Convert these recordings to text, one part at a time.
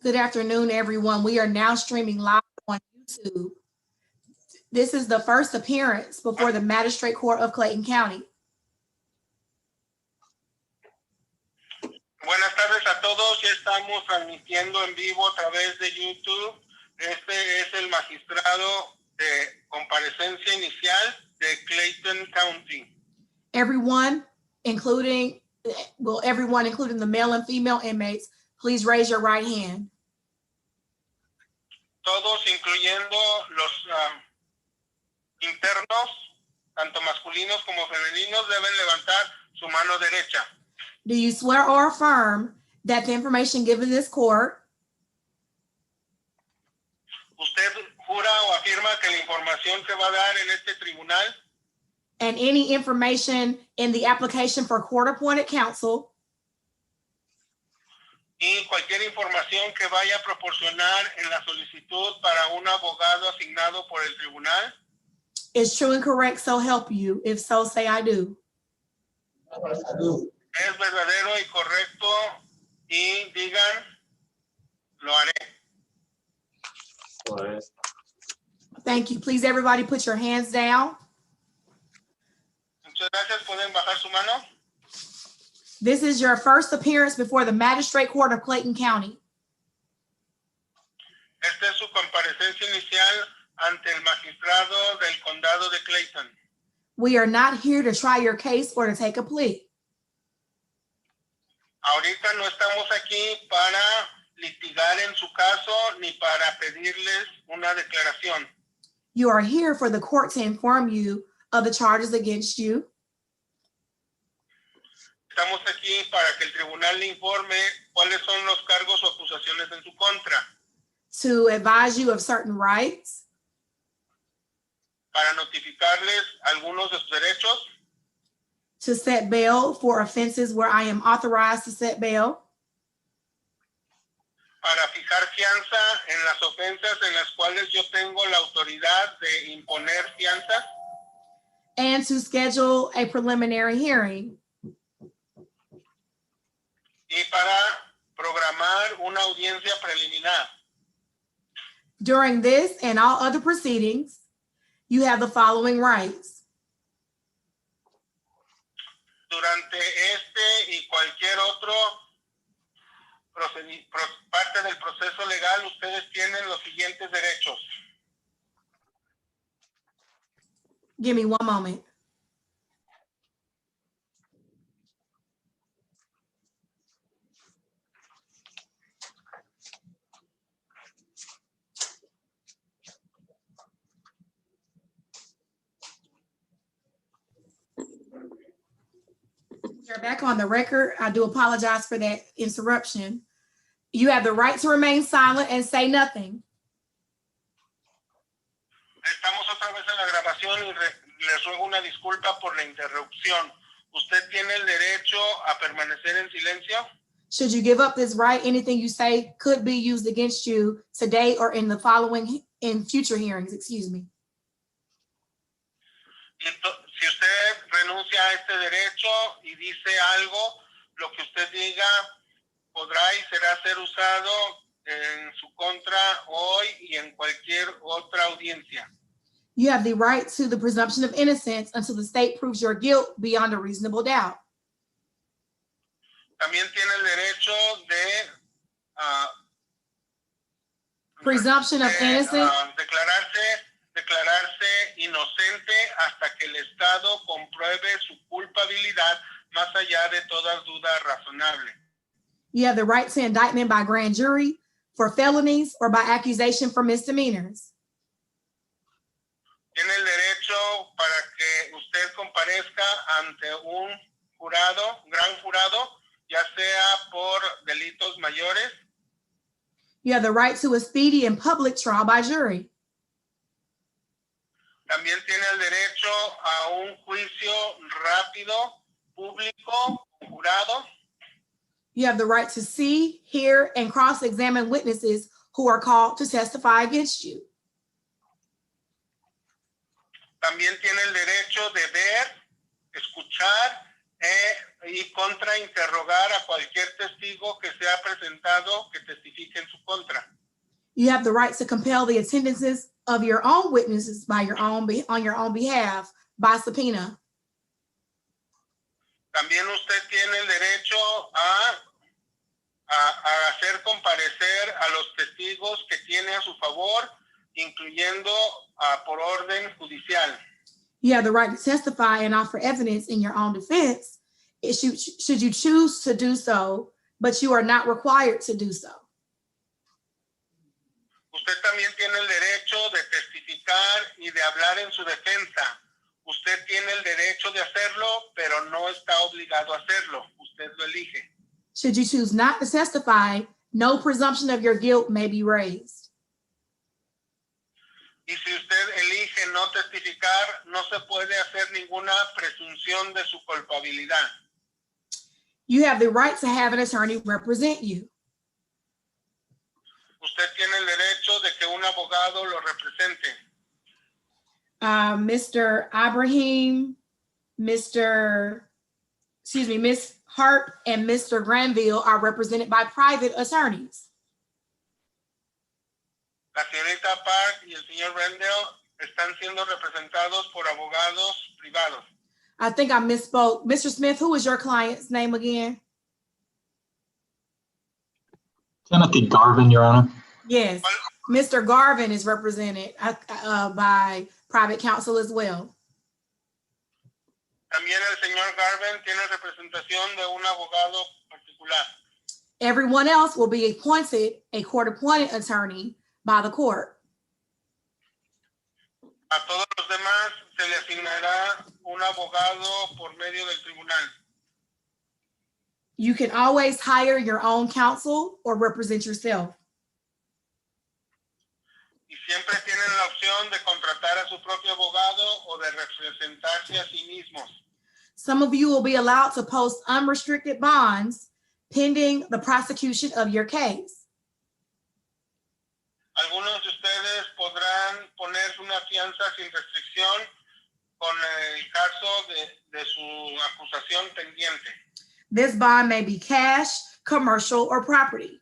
Good afternoon, everyone. We are now streaming live on YouTube. This is the first appearance before the Magistrate Court of Clayton County. Buenas tardes a todos. Ya estamos transmitiendo en vivo a través de YouTube. Este es el magistrado de comparecencia inicial de Clayton County. Everyone, including the male and female inmates, please raise your right hand. Todos, incluyendo los internos, tanto masculinos como femeninos, deben levantar su mano derecha. Do you swear or affirm that the information given in this court ¿Usted jura o afirma que la información que va a dar en este tribunal and any information in the application for court-appointed counsel y cualquier información que vaya a proporcionar en la solicitud para un abogado asignado por el tribunal is true and correct, so help you? If so, say I do. es verdadero y correcto y digan, lo haré? Thank you. Please, everybody, put your hands down. Muchas gracias. ¿Pueden bajar su mano? This is your first appearance before the Magistrate Court of Clayton County. Esta es su comparecencia inicial ante el magistrado del condado de Clayton. We are not here to try your case or to take a plea. Ahorita no estamos aquí para litigar en su caso ni para pedirles una declaración. You are here for the court to inform you of the charges against you, Estamos aquí para que el tribunal le informe cuáles son los cargos o acusaciones en su contra, to advise you of certain rights, para notificarles algunos de sus derechos, to set bail for offenses where I am authorized to set bail, para fijar fianza en las ofensas en las cuales yo tengo la autoridad de imponer fianzas, and to schedule a preliminary hearing. y para programar una audiencia preliminar. During this and all other proceedings, you have the following rights. Durante este y cualquier otro parte del proceso legal, ustedes tienen los siguientes derechos. Give me one moment. You're back on the record. I do apologize for that interruption. You have the right to remain silent and say nothing. Estamos otra vez en la grabación y les ruego una disculpa por la interrupción. ¿Usted tiene el derecho a permanecer en silencio? Should you give up this right, anything you say could be used against you today or in future hearings, excuse me. Si usted renuncia a este derecho y dice algo, lo que usted diga podrá y será ser usado en su contra hoy y en cualquier otra audiencia. You have the right to the presumption of innocence until the state proves your guilt beyond a reasonable doubt. También tiene el derecho de Presumption of innocence. Declararse inocente hasta que el Estado compruebe su culpabilidad más allá de toda duda razonable. You have the right to indictment by grand jury for felonies or by accusation for misdemeanors. Tiene el derecho para que usted comparezca ante un gran jurado, ya sea por delitos mayores. You have the right to a speedy and public trial by jury. También tiene el derecho a un juicio rápido, público, jurado. You have the right to see, hear, and cross-examine witnesses who are called to testify against you. También tiene el derecho de ver, escuchar y contrainterrogar a cualquier testigo que sea presentado que testifique en su contra. You have the right to compel the attendances of your own witnesses by your own on your own behalf by subpoena. También usted tiene el derecho a hacer comparecer a los testigos que tiene a su favor, incluyendo por orden judicial. You have the right to testify and offer evidence in your own defense should you choose to do so, but you are not required to do so. Usted también tiene el derecho de testificar y de hablar en su defensa. Usted tiene el derecho de hacerlo, pero no está obligado a hacerlo. Usted lo elige. Should you choose not to testify, no presumption of your guilt may be raised. Y si usted elige no testificar, no se puede hacer ninguna presunción de su culpabilidad. You have the right to have an attorney represent you. Usted tiene el derecho de que un abogado lo represente. Mr. Ibrahim, Miss Hart and Mr. Granville are represented by private attorneys. La señorita Park y el señor Rendell están siendo representados por abogados privados. I think I misspoke. Mr. Smith, who is your client's name again? Timothy Garvin, Your Honor. Yes, Mr. Garvin is represented by private counsel as well. También el señor Garvin tiene representación de un abogado particular. Everyone else will be appointed a court-appointed attorney by the court. A todos los demás se le asignará un abogado por medio del tribunal. You can always hire your own counsel or represent yourself. Y siempre tienen la opción de contratar a su propio abogado o de representarse a sí mismos. Some of you will be allowed to post unrestricted bonds pending the prosecution of your case. Algunos de ustedes podrán poner una fianza sin restricción con el caso de su acusación pendiente. This bond may be cash, commercial, or property.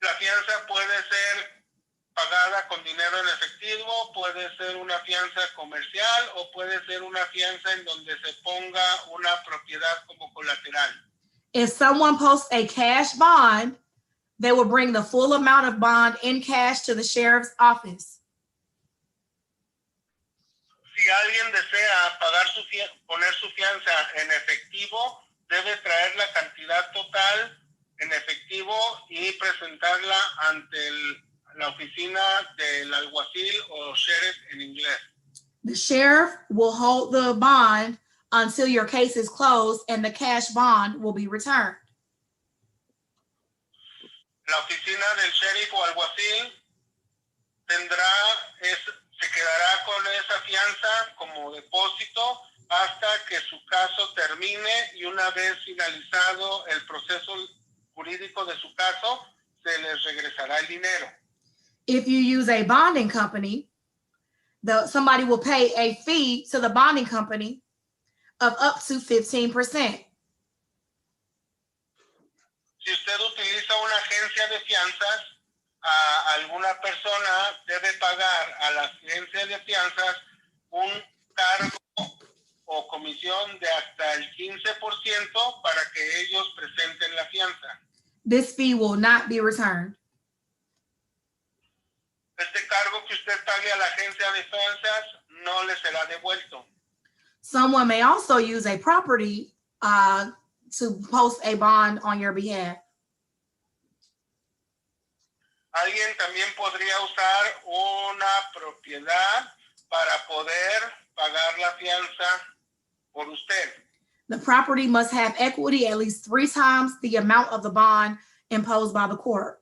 La fianza puede ser pagada con dinero en efectivo, puede ser una fianza comercial o puede ser una fianza en donde se ponga una propiedad como colateral. If someone posts a cash bond, they will bring the full amount of bond in cash to the sheriff's office. Si alguien desea pagar poner su fianza en efectivo, debe traer la cantidad total en efectivo y presentarla ante la oficina del alguacil o sheriff en inglés. The sheriff will hold the bond until your case is closed and the cash bond will be returned. La oficina del sheriff o alguacil se quedará con esa fianza como depósito hasta que su caso termine y una vez finalizado el proceso jurídico de su caso, se les regresará el dinero. If you use a bonding company, somebody will pay a fee to the bonding company of up to 15%. Si usted utiliza una agencia de fianzas, alguna persona debe pagar a la agencia de fianzas un cargo o comisión de hasta el 15% para que ellos presenten la fianza. This fee will not be returned. Este cargo que usted pague a la agencia de fianzas no le será devuelto. Someone may also use a property to post a bond on your behalf. Alguien también podría usar una propiedad para poder pagar la fianza por usted. The property must have equity at least 3 times the amount of the bond imposed by the court.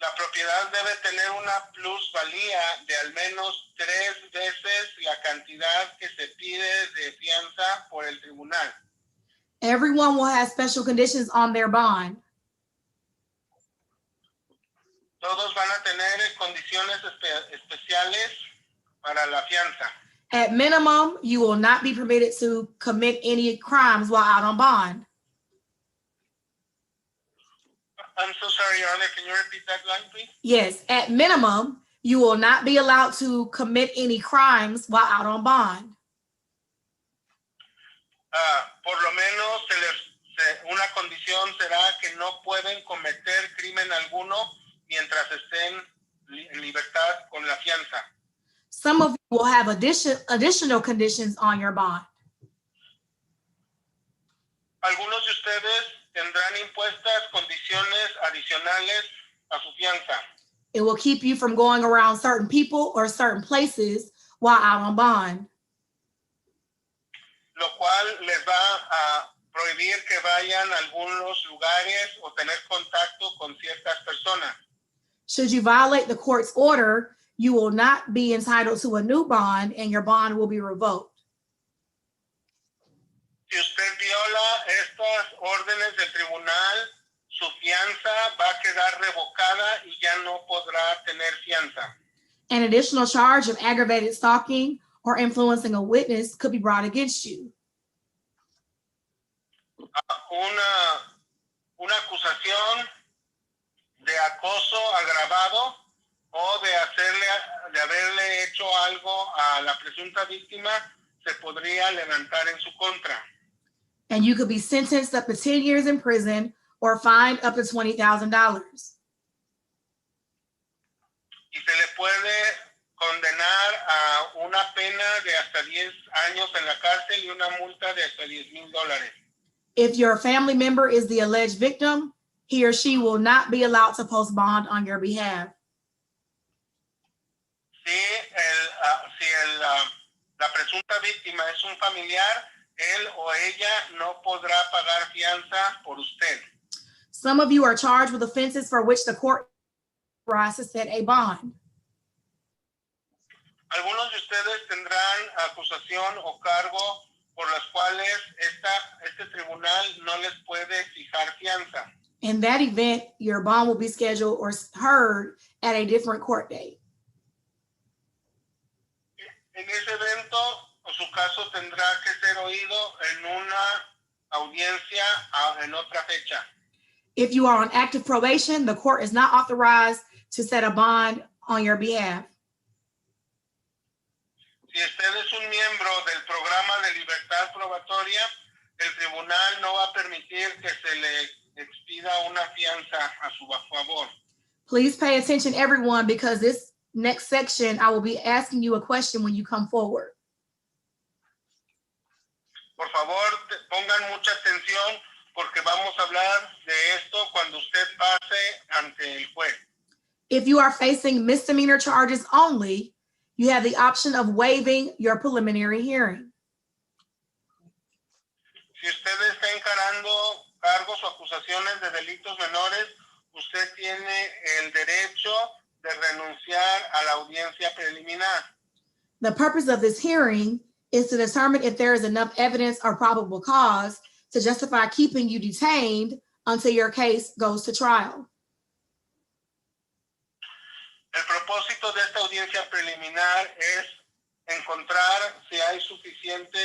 La propiedad debe tener una plusvalía de al menos 3 veces la cantidad que se pide de fianza por el tribunal. Everyone will have special conditions on their bond. Todos van a tener condiciones especiales para la fianza. At minimum, you will not be permitted to commit any crimes while out on bond. I'm so sorry, Your Honor. Can you repeat that line, please? Yes, at minimum, you will not be allowed to commit any crimes while out on bond. Por lo menos una condición será que no pueden cometer crimen alguno mientras estén en libertad con la fianza. Some of you will have additional conditions on your bond. Algunos de ustedes tendrán impuestas condiciones adicionales a su fianza. It will keep you from going around certain people or certain places while out on bond. Lo cual les va a prohibir que vayan a algunos lugares o tener contacto con ciertas personas. Should you violate the court's order, you will not be entitled to a new bond and your bond will be revoked. Si usted viola estas órdenes del tribunal, su fianza va a quedar revocada y ya no podrá tener fianza. An additional charge of aggravated stalking or influencing a witness could be brought against you. Una acusación de acoso agravado o de haberle hecho algo a la presunta víctima se podría levantar en su contra. And you could be sentenced up to 10 years in prison or fined up to $20,000. Y se le puede condenar a una pena de hasta 10 años en la cárcel y una multa de hasta $10,000. If your family member is the alleged victim, he or she will not be allowed to post bond on your behalf. La presunta víctima es un familiar, él o ella no podrá pagar fianza por usted. Some of you are charged with offenses for which the court authorized to set a bond. Algunos de ustedes tendrán acusación o cargo por las cuales este tribunal no les puede fijar fianza. In that event, your bond will be scheduled or heard at a different court date. En ese evento, su caso tendrá que ser oído en una audiencia en otra fecha. If you are on active probation, the court is not authorized to set a bond on your behalf. Si usted es un miembro del programa de libertad probatoria, el tribunal no va a permitir que se le expida una fianza a su favor. Please pay attention, everyone, because this next section, I will be asking you a question when you come forward. Por favor, pongan mucha atención porque vamos a hablar de esto cuando usted pase ante el juez. If you are facing misdemeanor charges only, you have the option of waiving your preliminary hearing. Si usted está encarando cargos o acusaciones de delitos menores, usted tiene el derecho de renunciar a la audiencia preliminar. The purpose of this hearing is to determine if there is enough evidence or probable cause to justify keeping you detained until your case goes to trial. El propósito de esta audiencia preliminar es encontrar si hay suficiente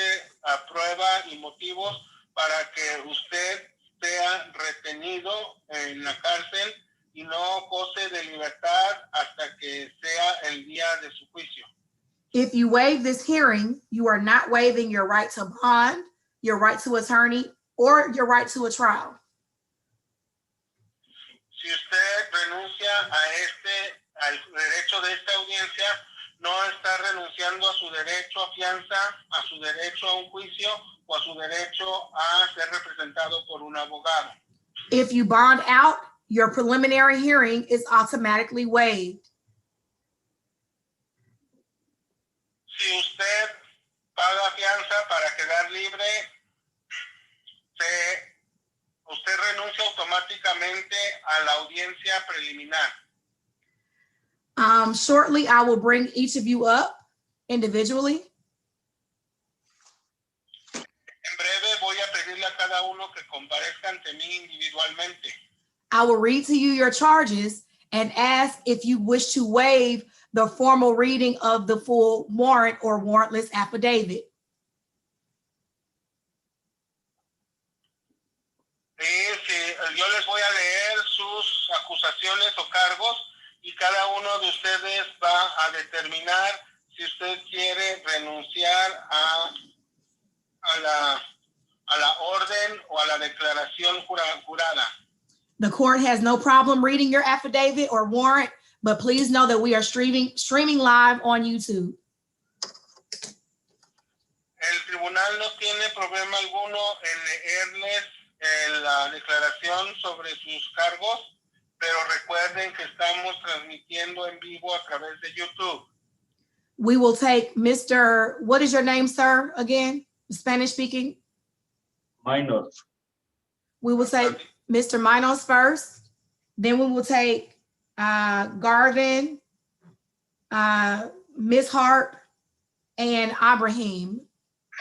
prueba y motivos para que usted sea retenido en la cárcel y no goce de libertad hasta que sea el día de su juicio. If you waive this hearing, you are not waiving your right to bond, your right to attorney, or your right to a trial. Si usted renuncia al derecho de esta audiencia, no está renunciando a su derecho a fianza, a su derecho a un juicio o a su derecho a ser representado por un abogado. If you bond out, your preliminary hearing is automatically waived. Si usted paga fianza para quedar libre, usted renuncia automáticamente a la audiencia preliminar. Shortly, I will bring each of you up individually. En breve voy a pedirle a cada uno que comparezca ante mí individualmente. I will read to you your charges, and ask if you wish to waive the formal reading of the full warrant or warrantless affidavit. Yo les voy a leer sus acusaciones o cargos y cada uno de ustedes va a determinar si usted quiere renunciar a la orden o a la declaración jurada. The court has no problem reading your affidavit or warrant, but please know that we are streaming live on YouTube. El tribunal no tiene problema alguno en leerles la declaración sobre sus cargos, pero recuerden que estamos transmitiendo en vivo a través de YouTube. We will take Mr. What is your name, sir, again? Spanish speaking? Minos. We will take Mr. Minos first. Then we will take Garvin, Ms. Harp, and Ibrahim.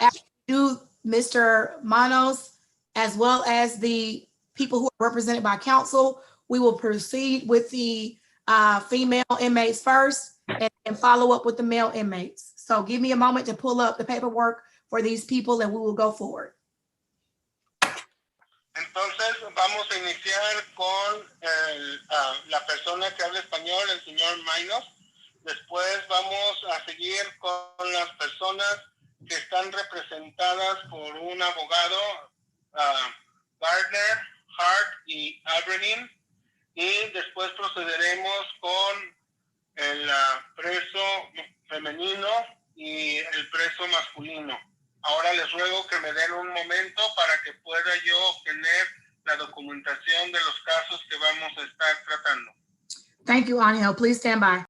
After we do Mr. Minos, as well as the people who are represented by counsel, we will proceed with the female inmates first and follow up with the male inmates. So give me a moment to pull up the paperwork for these people and we will go forward. Entonces vamos a iniciar con la persona que habla español, el señor Minos. Después vamos a seguir con las personas que están representadas por un abogado, Gardner, Hart y Abraham. Y después procederemos con el preso femenino y el preso masculino. Ahora les ruego que me den un momento para que pueda yo obtener la documentación de los casos que vamos a estar tratando. Thank you, Angel. Please stand by.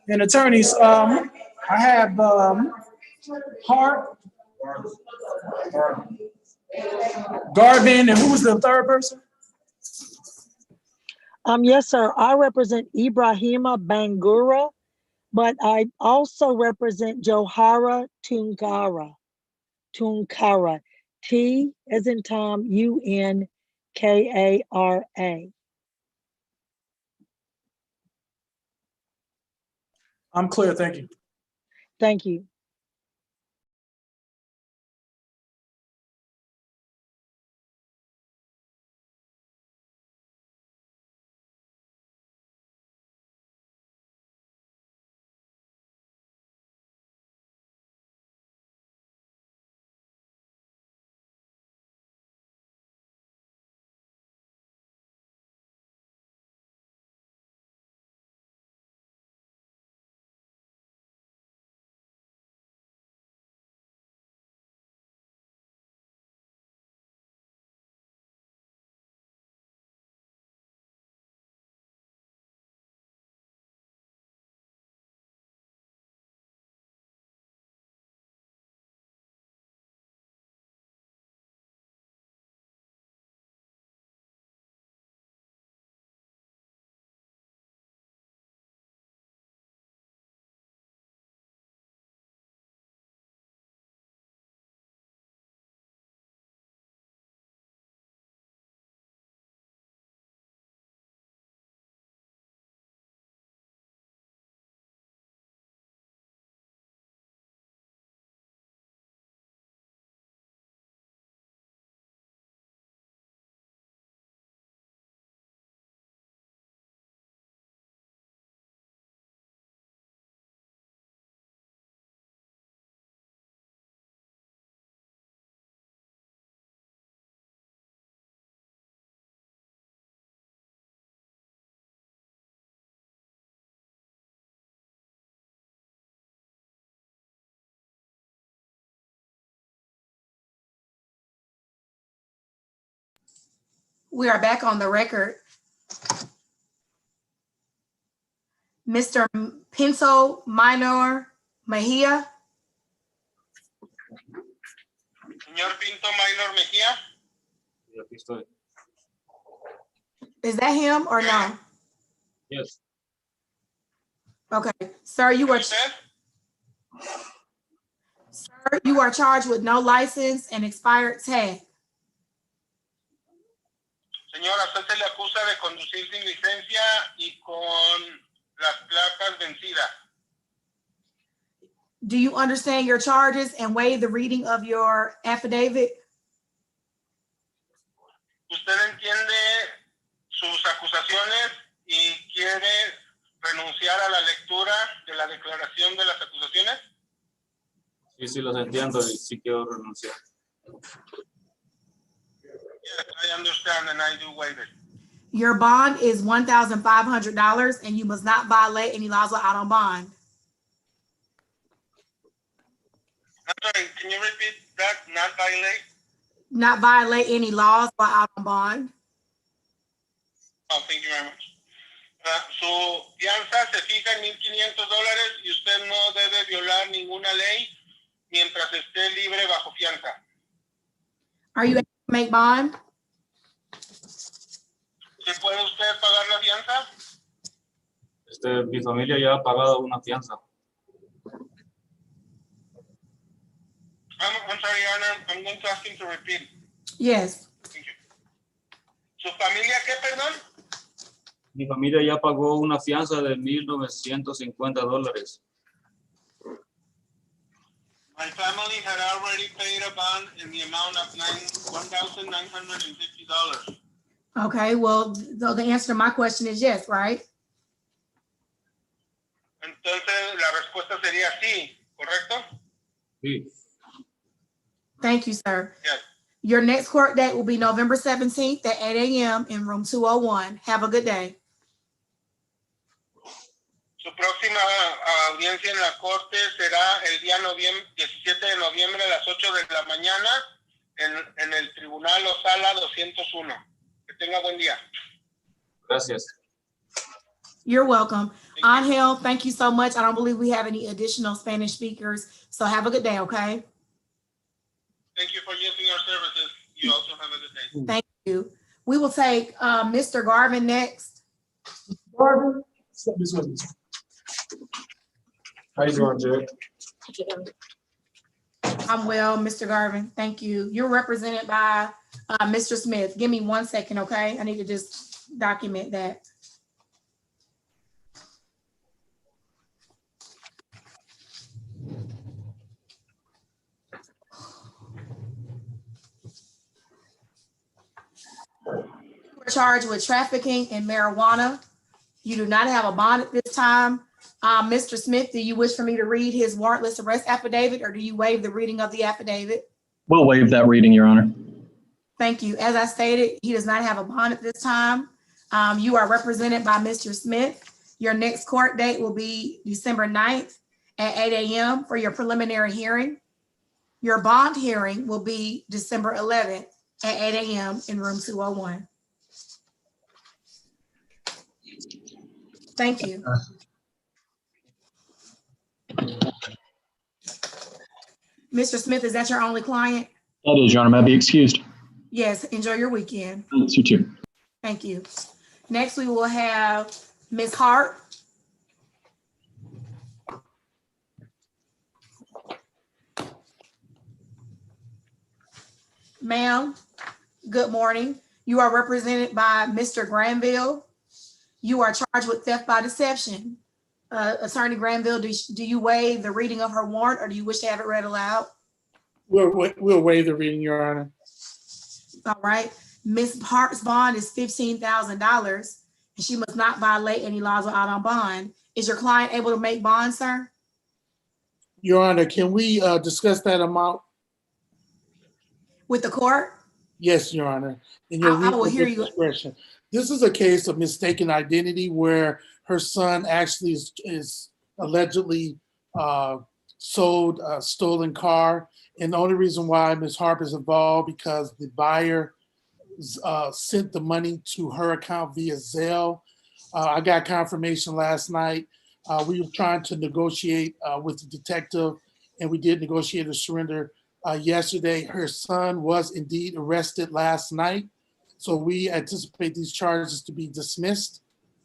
And attorneys, I have Hart, Garvin, and who was the third person? Yes, sir. I represent Ibrahima Bangura, but I also represent Johara Tunkara. T as in Tom, UNKARA. I'm clear, thank you. Thank you. We are back on the record. Mr. Pinto Minor Mejia, Señor Pinto Minor Mejía. Y aquí estoy. is that him or no? Yes. Okay, sir, you are, ¿Usted? sir, you are charged with no license and expired tag. Señora, usted se le acusa de conducir sin licencia y con las placas vencidas. Do you understand your charges and waive the reading of your affidavit? ¿Usted entiende sus acusaciones y quiere renunciar a la lectura de la declaración de las acusaciones? Sí, sí, los entiendo y sí quiero renunciar. Yes, I understand and I do waive it. Your bond is $1,500 and you must not violate any laws while out on bond. I'm sorry, can you repeat that? Not violate? Not violate any laws while out on bond. Oh, thank you very much. Su fianza se fija en $1,500 y usted no debe violar ninguna ley mientras esté libre bajo fianza. Are you able to make bond? ¿Sí puede usted pagar la fianza? Mi familia ya ha pagado una fianza. I'm sorry, Your Honor. I'm going to ask him to repeat. Yes. Thank you. ¿Su familia qué, perdón? Mi familia ya pagó una fianza de $1,950. My family had already paid a bond in the amount of $1,950. Okay, well, the answer to my question is yes, right? Entonces, la respuesta sería sí, ¿correcto? Sí. Thank you, sir. Yes. Your next court date will be November 17th at 8 a.m. in room 201. Have a good day. Su próxima audiencia en la corte será el día 17 de noviembre a las 8 de la mañana en el Tribunal o Sala 201. Que tenga buen día. Gracias. You're welcome. Thank you. Angel, thank you so much. I don't believe we have any additional Spanish speakers, so have a good day, okay? Thank you for using our services. You also have a good day. Thank you. We will take Mr. Garvin next. Garvin? This one. How you doing, Jay? I'm well, Mr. Garvin. Thank you. You're represented by Mr. Smith. Give me 1 second, okay? I need to just document that. You are charged with trafficking in marijuana. You do not have a bond at this time. Mr. Smith, do you wish for me to read his warrantless arrest affidavit, or do you waive the reading of the affidavit? We'll waive that reading, Your Honor. Thank you. As I stated, he does not have a bond at this time. You are represented by Mr. Smith. Your next court date will be December 9th at 8 a.m. for your preliminary hearing. Your bond hearing will be December 11th at 8 a.m. in room 201. Thank you. Mr. Smith, is that your only client? That is, Your Honor. May I be excused? Yes, enjoy your weekend. Thanks, you too. Thank you. Next, we will have Ms. Hart. Ma'am, good morning. You are represented by Mr. Granville. You are charged with theft by deception. Attorney Granville, do you waive the reading of her warrant, or do you wish to have it read aloud? We'll waive the reading, Your Honor. All right. Ms. Hart's bond is $15,000, and she must not violate any laws or out on bond. Is your client able to make bond, sir? Your Honor, can we discuss that amount? With the court? Yes, Your Honor. In I will reasonable hear you. discretion. This is a case of mistaken identity where her son actually is allegedly sold a stolen car. And the only reason why Ms. Harp is involved because the buyer sent the money to her account via Zelle. I got confirmation last night. We were trying to negotiate with the detective, and we did negotiate a surrender yesterday. Her son was indeed arrested last night, so we anticipate these charges to be dismissed,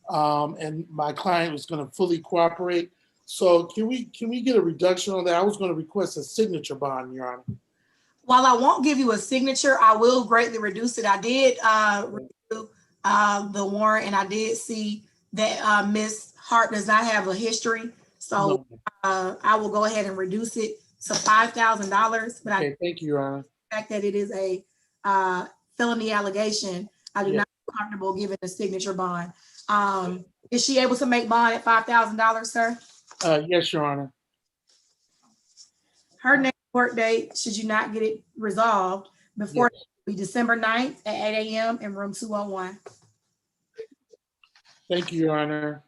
and my client was going to fully cooperate. So can we get a reduction on that? I was going to request a signature bond, Your Honor. While I won't give you a signature, I will greatly reduce it. I did review the warrant, and I did see that Ms. Hart does not have a history. So I will go ahead and reduce it to $5,000. But Okay, thank you, Your Honor. The fact that it is a felony allegation, I do not feel comfortable giving a signature bond. Is she able to make bond at $5,000, sir? Yes, Your Honor. Her next court date, should you not get it resolved before, will be December 9th at 8 a.m. in room 201. Thank you, Your Honor.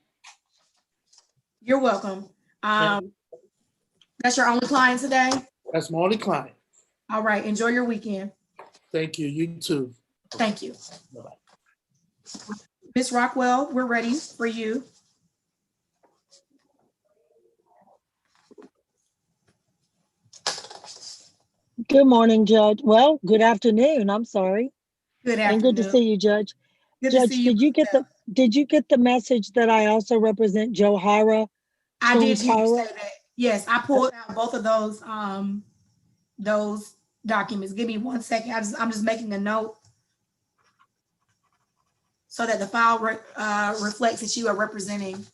You're welcome. That's your only client today? That's my only client. All right, enjoy your weekend. Thank you. You too. Thank you. Bye-bye. Ms. Rockwell, we're ready for you. Good morning, Judge. Well, good afternoon. I'm sorry. Good And afternoon. good to see you, Judge. Good Judge, to see you. did you get the message that I also represent Johara? I did hear you Tunkara? say that. Yes, I pulled out both of those documents. Give me 1 second. I'm just making a note so that the file reflects that you are representing.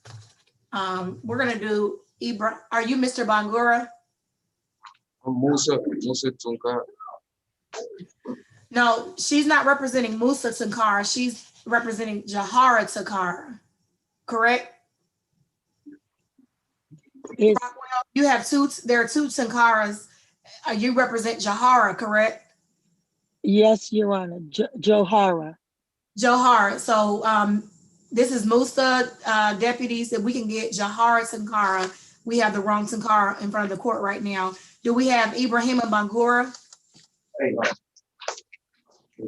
We're gonna do are you Mr. Bangura? Musa Tunkara. No, she's not representing Musa Tunkara. She's representing Jahara Tunkara, correct? Is You have there are two Tunkaras. You represent Jahara, correct? yes, Your Honor, Johara. Johara. So this is Musa deputies. If we can get Jahara Tunkara, we have the wrong Tunkara in front of the court right now. Do we have Ibrahim Bangura?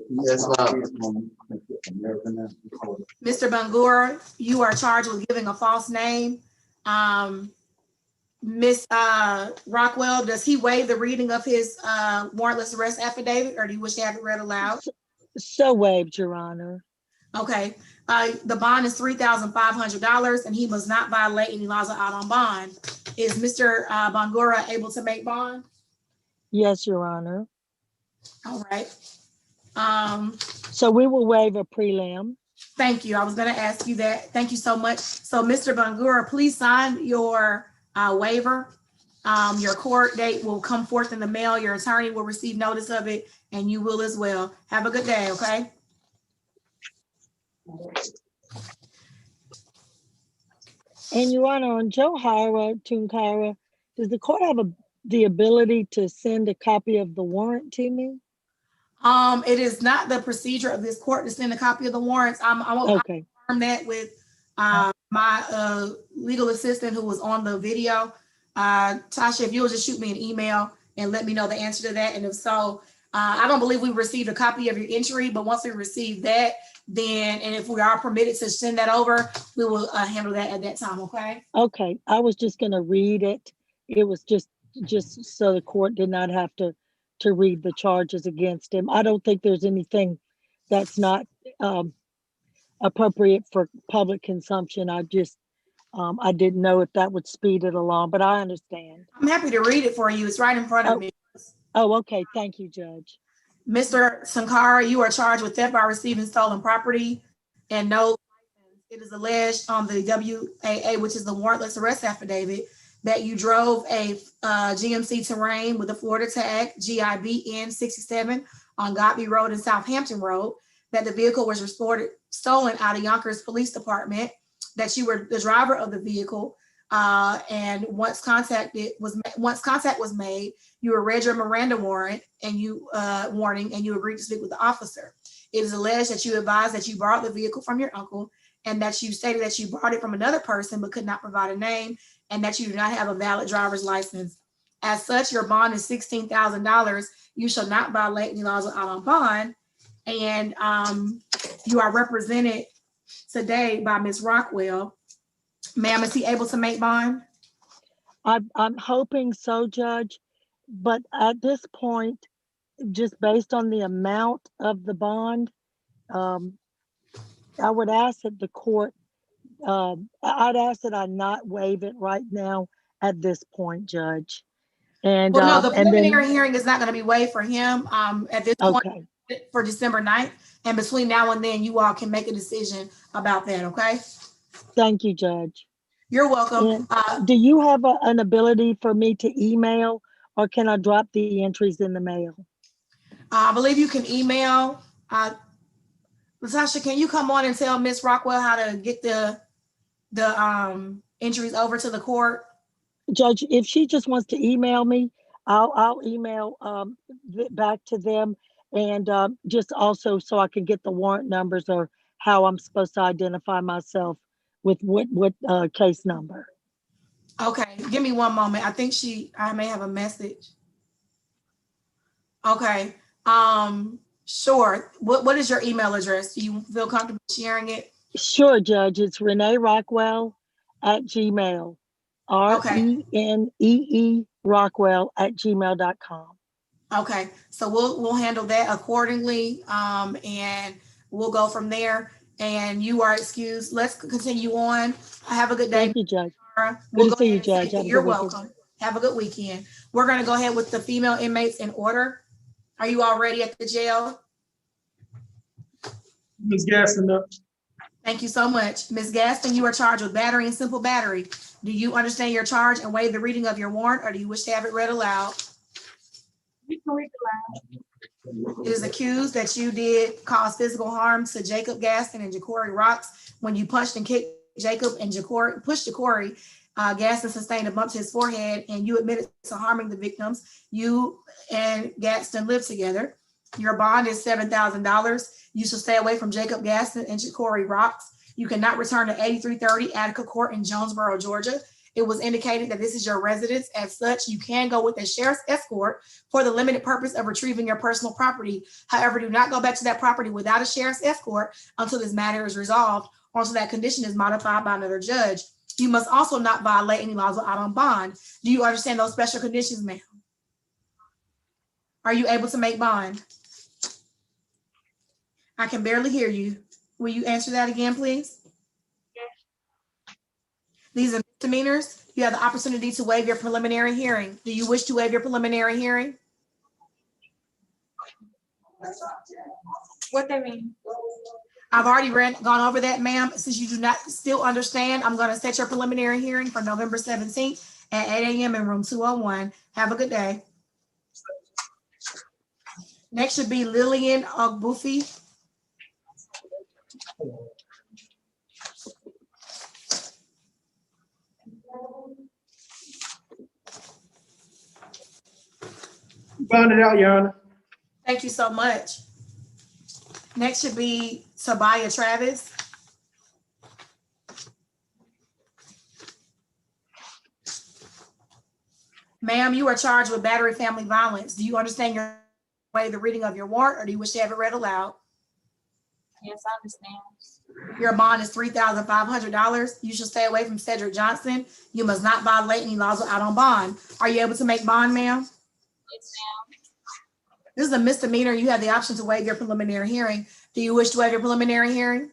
Yes, Mr. Bangura, you are charged with giving a false name. Ms. Rockwell, does he waive the reading of his warrantless arrest affidavit, or do you wish to have it read aloud? So waived, Your Honor. Okay. The bond is $3,500, and he must not violate any laws of out on bond. Is Mr. Bangura able to make bond? Yes, Your Honor. All right. So we will waive a prelim. Thank you. I was going to ask you that. Thank you so much. So, Mr. Bangura, please sign your waiver. Your court date will come forth in the mail. Your attorney will receive notice of it, and you will as well. Have a good day, okay? And Your Honor, on Johara Tunkara, does the court have the ability to send a copy of the warrant to me? It is not the procedure of this court to send a copy of the warrants. I'll confirm that with my legal assistant who was on the video. Tasha, if you'll just shoot me an email and let me know the answer to that. And if so, I don't believe we received a copy of your entry, but once we receive that, then, and if we are permitted to send that over, we will handle that at that time, okay? Okay, I was just gonna read it. It was just so the court did not have to read the charges against him. I don't think there's anything that's not appropriate for public consumption. I just, I didn't know if that would speed it along, but I understand. I'm happy to read it for you. It's right in front of me. Oh, okay. Thank you, Judge. Mr. Sankara, you are charged with theft by receiving stolen property and no license. It is alleged on the WAA, which is the warrantless arrest affidavit, that you drove a GMC Terrain with a Florida tag, GIBN 67 on Godby Road and Southampton Road, that the vehicle was stolen out of Yonkers Police Department, that you were the driver of the vehicle, and once contact was made, you were read your Miranda warning, and you agreed to speak with the officer. It is alleged that you advised that you borrowed the vehicle from your uncle, and that you stated that you borrowed it from another person but could not provide a name, and that you do not have a valid driver's license. As such, your bond is $16,000. You shall not violate any laws out on bond. and you are represented today by Ms. Rockwell. Ma'am, is he able to make bond? I'm hoping so, Judge, but at this point, just based on the amount of the bond, I would ask that the court, I'd ask that I not waive it right now at this point, Judge. And Well, no, the and preliminary then, hearing is not going to be waived for him at this point okay, for December 9th. And between now and then, you all can make a decision about that, okay? thank you, Judge. You're welcome. And do you have an ability for me to email, or can I drop the entries in the mail? I believe you can email. Latasha, can you come on and tell Ms. Rockwell how to get the entries over to the court? Judge, if she just wants to email me, I'll email back to them, and just also so I can get the warrant numbers or how I'm supposed to identify myself with what case number. Okay, give me one moment. I think I may have a message. Okay, sure. What is your email address? Do you feel comfortable sharing it? Sure, Judge. It's Renee Rockwell at Gmail. Okay. RENEE Rockwell at gmail.com. Okay, so we'll handle that accordingly, and we'll go from there. And you are excused. Let's continue on. Have a good day. Thank you, Judge. We'll Good to see you, Judge. You're welcome. Have a good weekend. We're going to go ahead with the female inmates in order. Are you all ready at the jail? Ms. Gaston, up. Thank you so much. Ms. Gaston, you are charged with battery and simple battery. Do you understand your charge and waive the reading of your warrant, or do you wish to have it read aloud? You can read it aloud. It is accused that you did cause physical harm to Jacob Gaston and Jacory Rocks when you punched and kicked Jacob and pushed Jacory. Gaston sustained a bump to his forehead, and you admitted to harming the victims. You and Gaston lived together. Your bond is $7,000. You shall stay away from Jacob Gaston and Jacory Rocks. You cannot return to 8330 Attica Court in Jonesboro, Georgia. It was indicated that this is your residence. As such, you can go with a sheriff's escort for the limited purpose of retrieving your personal property. However, do not go back to that property without a sheriff's escort until this matter is resolved or until that condition is modified by another judge. You must also not violate any laws out on bond. Do you understand those special conditions, ma'am? Are you able to make bond? I can barely hear you. Will you answer that again, please? Yes. These are misdemeanors. You have the opportunity to waive your preliminary hearing. Do you wish to waive your preliminary hearing? What they mean? I've already gone over that, ma'am. Since you do not still understand, I'm going to set your preliminary hearing for November 17th at 8 a.m. in room 201. Have a good day. Next should be Lillian Ogbufi. Bonded out, Your Honor. Thank you so much. Next should be Tobiah Travis. Ma'am, you are charged with battery family violence. Do you understand your way the reading of your warrant, or do you wish to have it read aloud? Yes, I understand. Your bond is $3,500. You shall stay away from Cedric Johnson. You must not violate any laws out on bond. Are you able to make bond, ma'am? Yes, ma'am. This is a misdemeanor. You have the option to waive your preliminary hearing. Do you wish to waive your preliminary hearing? No.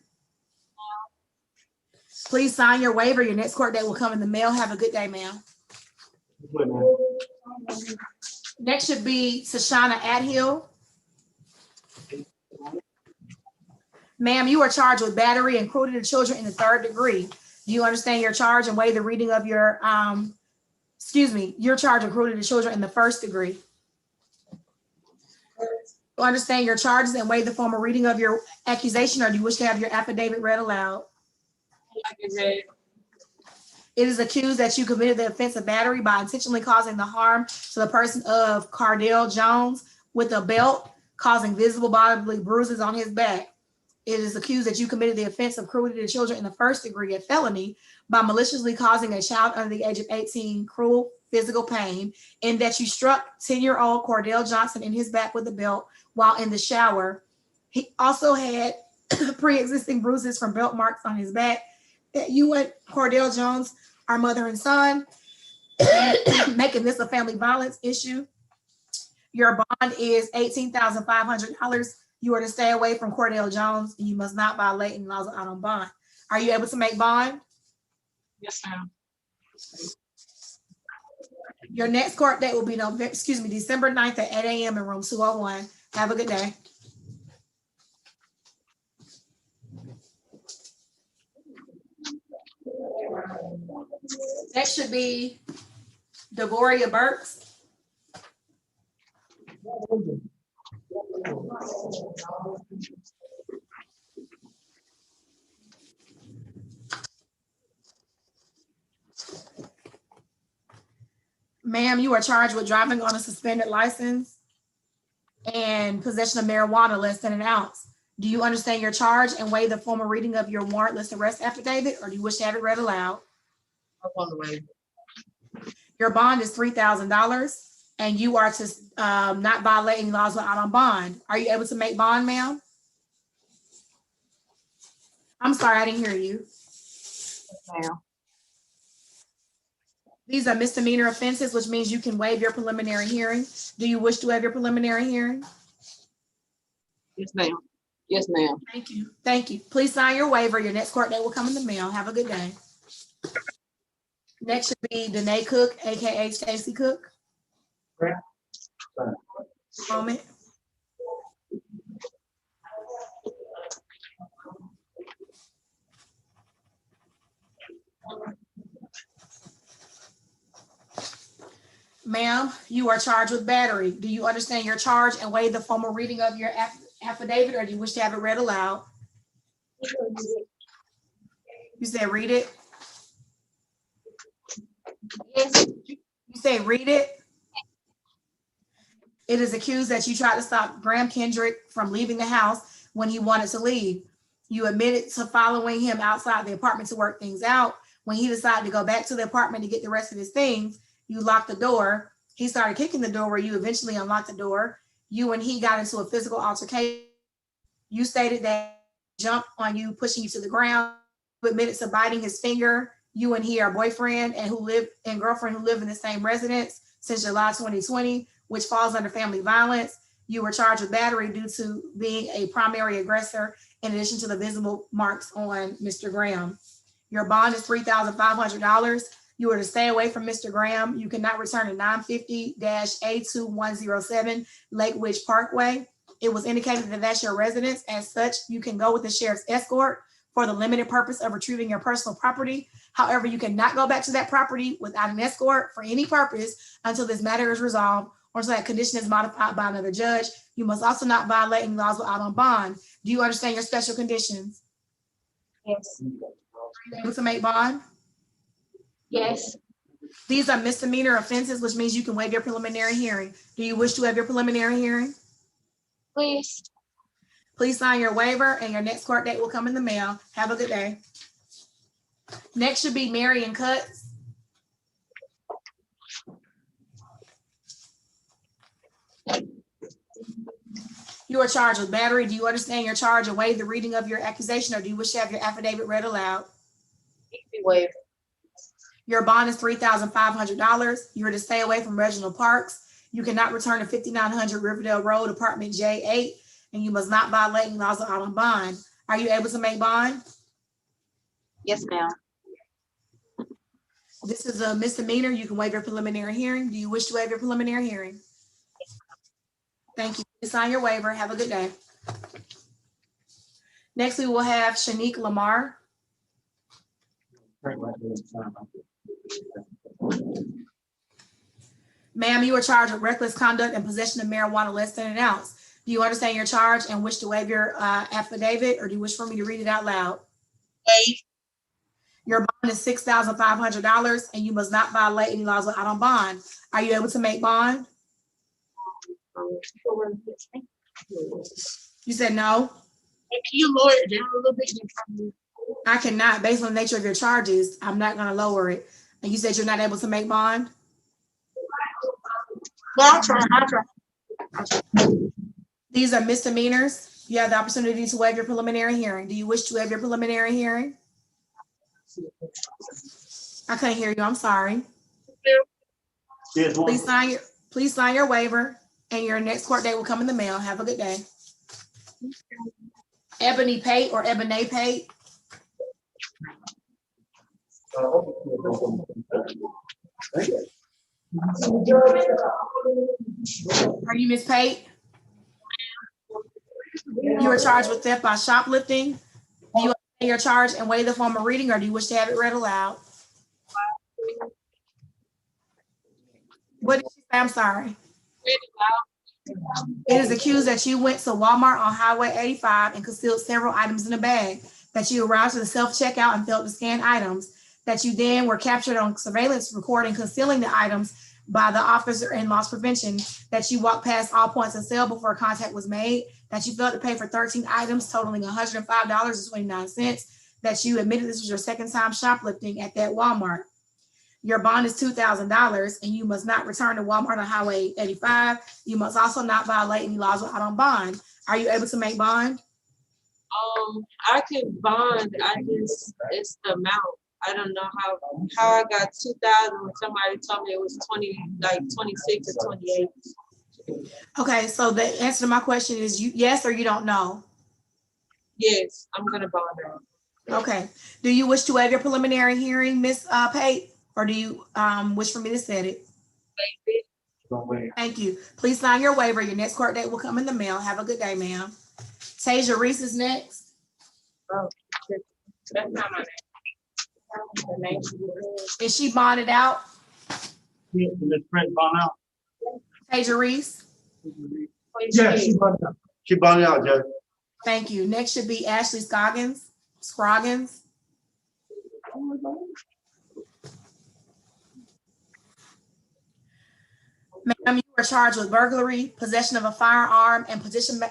Please sign your waiver. Your next court date will come in the mail. Have a good day, ma'am. Next should be Tashana Athill. Ma'am, you are charged with battery and cruelty to children in the 3rd degree. Do you understand your charge and waive the reading of your, you're charged with cruelty to children in the 1st degree. You understand your charges and waive the formal reading of your accusation, or do you wish to have your affidavit read aloud? Like I said, It is accused that you committed the offense of battery by intentionally causing the harm to the person of Cardell Jones with a belt, causing visible bodily bruises on his back. It is accused that you committed the offense of cruelty to children in the 1st degree, a felony, by maliciously causing a child under the age of 18 cruel physical pain, and that you struck 10-year-old Cordell Johnson in his back with a belt while in the shower, He also had pre-existing bruises from belt marks on his back. That you and Cordell Jones are mother and son, making this a family violence issue. Your bond is $18,500. You are to stay away from Cordell Jones, and you must not violate any laws out on bond. Are you able to make bond? Yes, ma'am. Your next court date will be December 9th at 8 a.m. in room 201. Have a good day. Next should be Devoria Burks. Ma'am, you are charged with driving on a suspended license and possession of marijuana less than an ounce. Do you understand your charge and waive the formal reading of your warrantless arrest affidavit, or do you wish to have it read aloud? Up on the way. Your bond is $3,000, and you are to not violate any laws out on bond. Are you able to make bond, ma'am? I'm sorry, I didn't hear you. Yes, ma'am. These are misdemeanor offenses, which means you can waive your preliminary hearing. Do you wish to waive your preliminary hearing? Yes, ma'am. Yes, ma'am. Thank you. Thank you. Please sign your waiver. Your next court date will come in the mail. Have a good day. Next should be Danae Cook, AKA Stacy Cook. Moment. Ma'am, you are charged with battery. Do you understand your charge and waive the formal reading of your affidavit, or do you wish to have it read aloud? You said read it? Yes. You say read it? It is accused that you tried to stop Graham Kendrick from leaving the house when he wanted to leave. You admitted to following him outside the apartment to work things out. When he decided to go back to the apartment to get the rest of his things, you locked the door. He started kicking the door where you eventually unlocked the door. You and he got into a physical altercation. You stated that he jumped on you, pushing you to the ground. You admitted to biting his finger. You and he are boyfriend and girlfriend who live in the same residence since July 2020, which falls under family violence. You were charged with battery due to being a primary aggressor, in addition to the visible marks on Mr. Graham. Your bond is $3,500. You are to stay away from Mr. Graham. You cannot return to 950-A2107 Lake Ridge Parkway. It was indicated that that's your residence. As such, you can go with the sheriff's escort for the limited purpose of retrieving your personal property. However, you cannot go back to that property without an escort for any purpose until this matter is resolved or until that condition is modified by another judge. You must also not violate any laws out on bond. Do you understand your special conditions? Yes. Are you able to make bond? Yes. These are misdemeanor offenses, which means you can waive your preliminary hearing. Do you wish to have your preliminary hearing? Please. Please sign your waiver, and your next court date will come in the mail. Have a good day. Next should be Marion Cutts. You are charged with battery. Do you understand your charge and waive the reading of your accusation, or do you wish to have your affidavit read aloud? Waive. Your bond is $3,500. You are to stay away from Reginald Parks. You cannot return to 5900 Riverdale Road, apartment J8, and you must not violate any laws out on bond. Are you able to make bond? Yes, ma'am. This is a misdemeanor. You can waive your preliminary hearing. Do you wish to waive your preliminary hearing? Thank you. Please sign your waiver. Have a good day. Next, we will have Shanique Lamar. Ma'am, you are charged with reckless conduct and possession of marijuana less than an ounce. Do you understand your charge and wish to waive your affidavit, or do you wish for me to read it out loud? Waive. Your bond is $6,500, and you must not violate any laws out on bond. Are you able to make bond? You said no? Can you lower it down a little bit? I cannot, based on the nature of your charges, I'm not gonna lower it. And you said you're not able to make bond? Well, I'll try. These are misdemeanors. You have the opportunity to waive your preliminary hearing. Do you wish to waive your preliminary hearing? I couldn't hear you. I'm sorry. Please sign your waiver, and your next court date will come in the mail. Have a good day. Ebony Pate or Ebony Pate? Are you Miss Pate? You were charged with theft by shoplifting. Do you understand your charge and waive the form of reading, or do you wish to have it read aloud? What did she say? I'm sorry. It is accused that you went to Walmart on Highway 85 and concealed several items in a bag, that you arrived to the self-checkout and failed to scan items, that you then were captured on surveillance recording concealing the items by the officer in loss prevention, that you walked past all points of sale before contact was made, that you failed to pay for 13 items totaling $105.29, that you admitted this was your second time shoplifting at that Walmart. Your bond is $2,000 and you must not return to Walmart on Highway 85. You must also not violate any laws out on bond. Are you able to make bond? I can bond. It's the amount. I don't know how I got 2,000 when somebody told me it was 26 or 28. Okay, so the answer to my question is yes or you don't know? Yes, I'm gonna bond her. Okay. Do you wish to waive your preliminary hearing, Ms. Pate, or do you wish for me to set it? Thank you. Please sign your waiver. Your next court date will come in the mail. Have a good day, ma'am. Tasia Reese is next. Oh, that's not my name. Is she bonded out? Yeah, let's print bond out. Tasia Reese? Yeah, she bonded out. She bonded out, Judge. Thank you. Next should be Ashley Scroggins. Ma'am, you are charged with burglary, possession of a firearm, and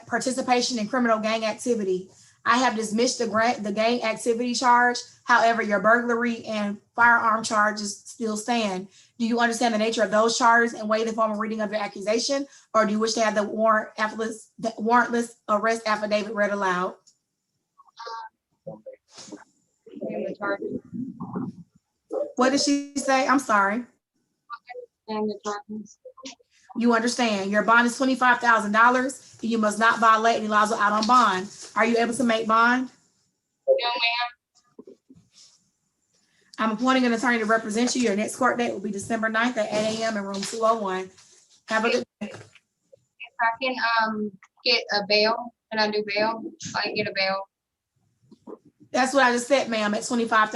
participation in criminal gang activity. I have dismissed the gang activity charge. However, your burglary and firearm charges still stand. Do you understand the nature of those charges and waive the formal reading of your accusation, or do you wish to have the warrantless arrest affidavit read aloud? What did she say? I'm sorry. You understand. Your bond is $25,000. You must not violate any laws out on bond. Are you able to make bond? No, ma'am. I'm appointing an attorney to represent you. Your next court date will be December 9th at 8 a.m. in room 201. Have a good day. If I can get a bail, can I do bail? I can get a bail. That's what I just said, ma'am, at $25,000. I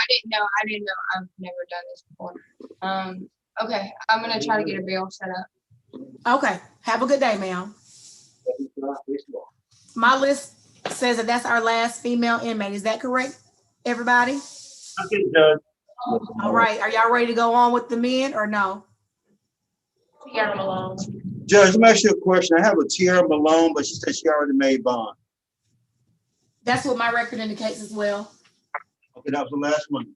didn't know. I've never done this before. Okay, I'm gonna try to get a bail set up. Okay, have a good day, ma'am. My list says that that's our last female inmate. Is that correct, everybody? Okay, Judge. All right, are y'all ready to go on with the men or no? Tierra Malone. Judge, let me ask you a question. I have a Tierra Malone, but she said she already made bond. That's what my record indicates as well. Okay, that was the last one.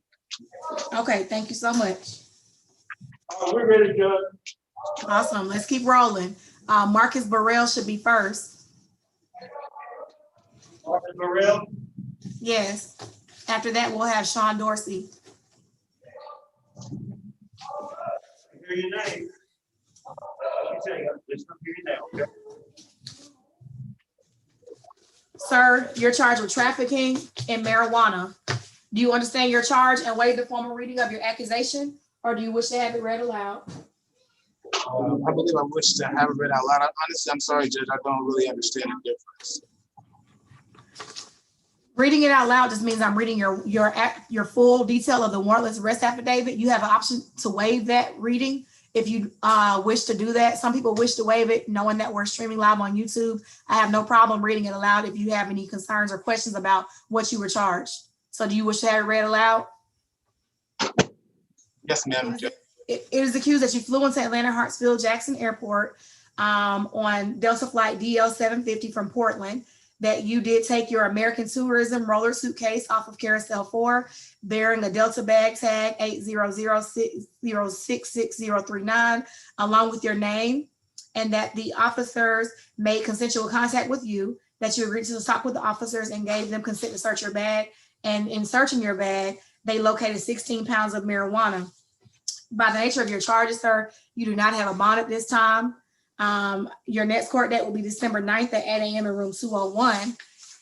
Okay, thank you so much. We're ready, Judge. Awesome, let's keep rolling. Marcus Burrell should be first. Marcus Burrell? Yes. After that, we'll have Sean Dorsey. Hear your name. Let's not hear you now, okay? Sir, you're charged with trafficking in marijuana. Do you understand your charge and waive the formal reading of your accusation, or do you wish to have it read aloud? I believe I wish to have it read out loud. Honestly, I'm sorry, Judge. I don't really understand the difference. Reading it out loud just means I'm reading your full detail of the warrantless arrest affidavit. You have an option to waive that reading if you wish to do that. Some people wish to waive it, knowing that we're streaming live on YouTube. I have no problem reading it aloud if you have any concerns or questions about what you were charged. So do you wish to have it read aloud? Yes, ma'am. It is accused that you flew into Atlanta Hartsfield Jackson Airport on Delta Flight DL-750 from Portland, that you did take your American Tourism roller suitcase off of Carousel 4 bearing a Delta bag tag 80060666039 along with your name, and that the officers made consensual contact with you, that you agreed to talk with the officers and gave them consent to search your bag. And in searching your bag, they located 16 pounds of marijuana. By the nature of your charges, sir, you do not have a bond at this time. Your next court date will be December 9th at 8 a.m. in room 201.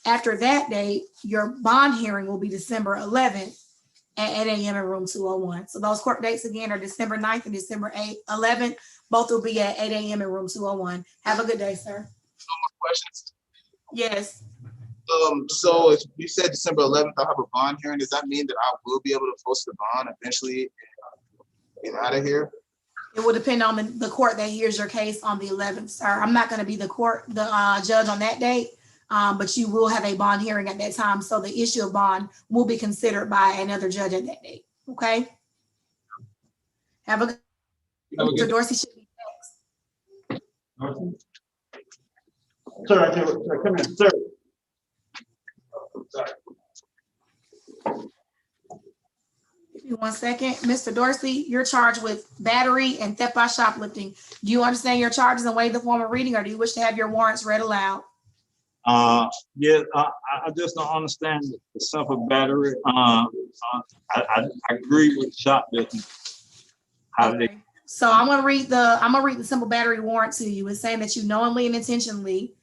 After that date, your bond hearing will be December 11th at 8 a.m. in room 201. So those court dates again are December 9th and December 11th. Both will be at 8 a.m. in room 201. Have a good day, sir. No more questions. Yes. So if you said December 11th, I'll have a bond hearing. Does that mean that I will be able to post the bond eventually and get out of here? It will depend on the court that hears your case on the 11th, sir. I'm not going to be the judge on that date, but you will have a bond hearing at that time. So the issue of bond will be considered by another judge at that date. Okay. Have a good. Mr. Dorsey should be next. Sir, come in, sir. Sorry. Give me 1 second. Mr. Dorsey, you're charged with battery and theft by shoplifting. Do you understand your charges and waive the form of reading, or do you wish to have your warrants read aloud? Yeah, I just don't understand the simple battery. I agree with shoplifting. How did they? So I'm gonna read the simple battery warrant to you. It's saying that you knowingly and intentionally,